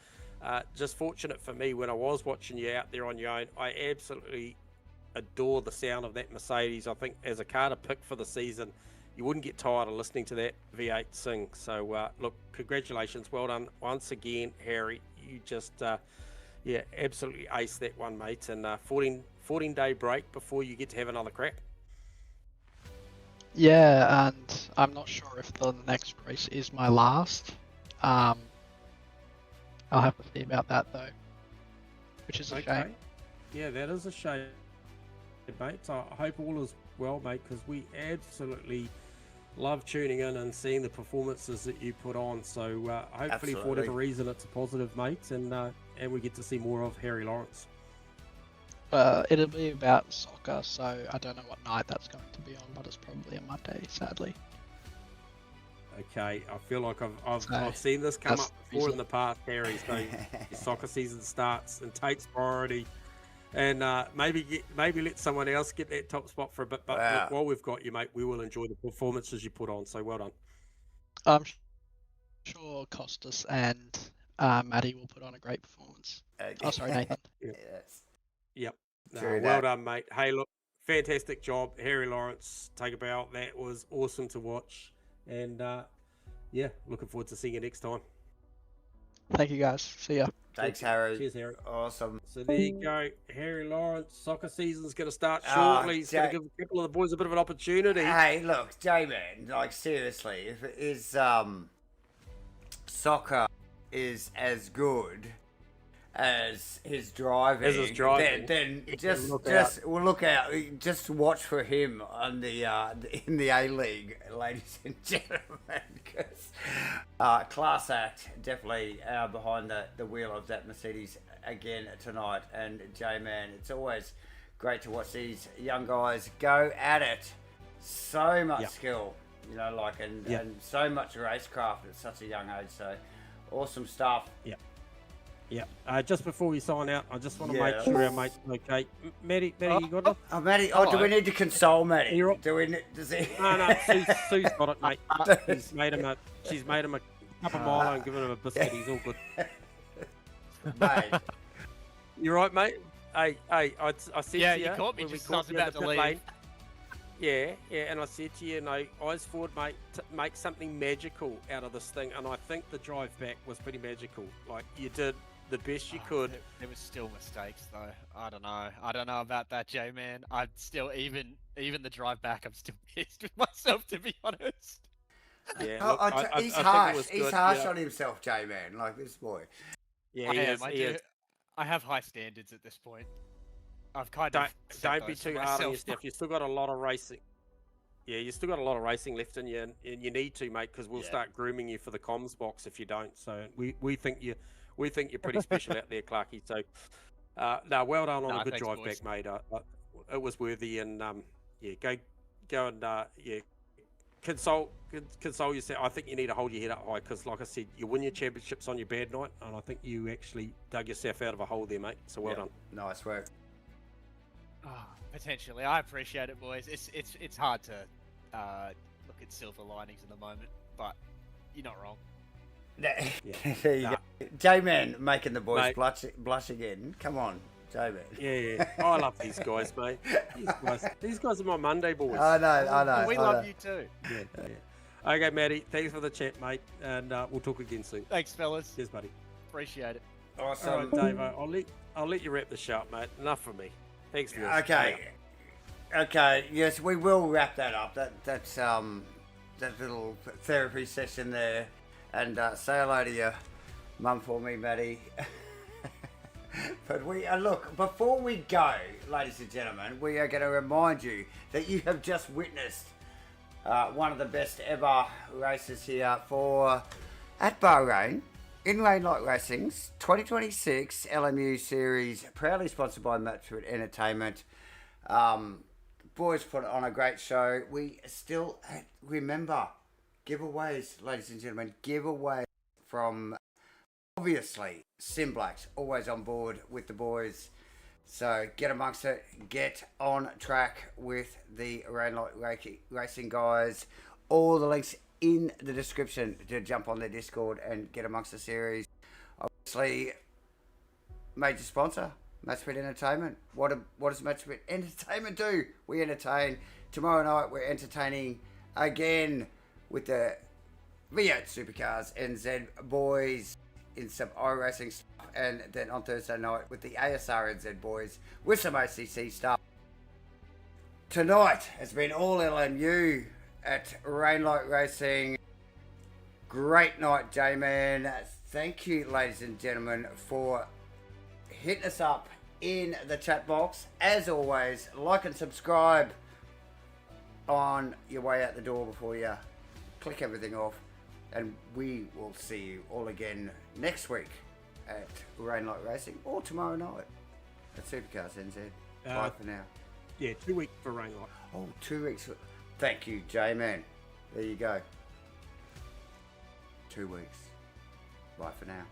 Just fortunate for me when I was watching you out there on your own. I absolutely adore the sound of that Mercedes. I think as a car to pick for the season, you wouldn't get tired of listening to that V8 sing. So look, congratulations, well done once again, Harry. You just yeah, absolutely aced that one, mate. And 14-day break before you get to have another crack. Yeah, and I'm not sure if the next race is my last. I'll have to see about that though, which is a shame. Yeah, that is a shame, mate. So I hope all is well, mate, because we absolutely love tuning in and seeing the performances that you put on. So hopefully, Absolutely. for whatever reason, it's a positive, mate, and we get to see more of Harry Lawrence. It'll be about soccer, so I don't know what night that's going to be on, but it's probably a Monday, sadly. Okay, I feel like I've So, seen this come that's up the before in reason. the past, Harry. So the soccer season starts and Tate's priority, and maybe let someone else get that top spot for a bit. But Wow. look, while we've got you, mate, we will enjoy the performances you put on. So well done. I'm sure Costas and Maddie will put on a great performance. Oh, sorry, Nathan. Yes. Yep. No, True well that. done, mate. Hey, look, fantastic job, Harry Lawrence. Take a bow. That was awesome to watch, and yeah, looking forward to seeing you next time. Thank you, guys. See ya. Thanks, Harry. Cheers, Harry. Awesome. So there you go, Harry Lawrence. Soccer season's going to start Ah, shortly. He's going to give a couple of the boys a bit of an opportunity. Hey, look, J-Man, like seriously, if it is soccer is as good as his driving, then just look out. Just watch for him on the in the A League, ladies and gentlemen, because class act definitely behind the wheel of that Mercedes again tonight. And J-Man, it's always great to watch these young guys go at it. So much skill, you know, like and so much racecraft at such a young age. So awesome stuff. Yeah. Just before we sign out, I just want to make sure our mate's okay. Maddie, you got it? Oh, Maddie. Oh, do we need to console Maddie? You're- Do we? Does he? No, Sue's got it, mate. She's made him a cup of Milo and given him a biscuit. He's all good. Mate. You right, mate? Hey, I said to you, you caught me when we just as I was caught you in about the to pit leave. lane. Yeah, and I said to you, eyes forward, mate, make something magical out of this thing. And I think the drive back was pretty magical. Like, you did the best you could. There was still mistakes though. I don't know about that, J-Man. I'm still even the drive back. I'm still pissed with myself, to be honest. Yeah, Oh, look, he's I think it harsh. was He's good, harsh yeah. on himself, J-Man. Like this boy. Yeah, I he am. is. I He do. is. I have high standards at this point. I've kind Don't of set be those for too hard on myself. yourself. You've still got a lot of racing. Yeah, you still got a lot of racing left in you, and you need to, mate, because we'll start grooming you for the comms box if you don't. So we think you're pretty special out there, Clarky. So no, well done on a good thanks, drive boys. back, mate. It was worthy, and go and console yourself. I think you need to hold your head up high because, like I said, you win your championships on your bad night, and I think you actually dug yourself out of a hole there, mate. So well done. Nice work. Potentially, I appreciate it, boys. It's hard to look at silver linings in the moment, but you're not wrong. There you go. J-Man making the boys Mate. blush again. Come on, J-Man. Yeah. I love these guys, mate. These guys are my Monday boys. I know. We love you too. Yeah. Okay, Matty, thanks for the chat, mate, and we'll talk again soon. Thanks, fellas. Cheers, buddy. Appreciate it. Awesome. All right, Dave, I'll let you wrap this up, mate. Enough from me. Thanks for yours. Okay. Yes, we will wrap that up. That's that little therapy session there, and say hello to your mum for me, Maddie. But we look, before we go, ladies and gentlemen, we are going to remind you that you have just witnessed one of the best ever races here at Bahrain. In Lane Light Racing's 2026 LMU Series, proudly sponsored by MATCHFIT Entertainment. Boys put on a great show. We still remember giveaways, ladies and gentlemen, giveaways from obviously SimBlacks, always on board with the boys. So get amongst it, get on track with the Lane Light Racing guys. All the links in the description to jump on their Discord and get amongst the series. Obviously, major sponsor, MATCHFIT Entertainment. What does MATCHFIT Entertainment do? We entertain. Tomorrow night we're entertaining again with the V8 Supercars NZ boys in some iRacing stuff, and then on Thursday night with the ASR NZ boys with some ACC stuff. Tonight has been all LMU at Lane Light Racing. Great night, J-Man. Thank you, ladies and gentlemen, for hitting us up in the chat box. As always, like and subscribe. on your way out the door before you click everything off. And we will see you all again next week at Rainlight Racing or tomorrow night at Supercars NZ. Bye for now. Yeah, 2 weeks for Rainlight. Oh, 2 weeks. Thank you, J-Man. There you go. 2 weeks. Bye for now.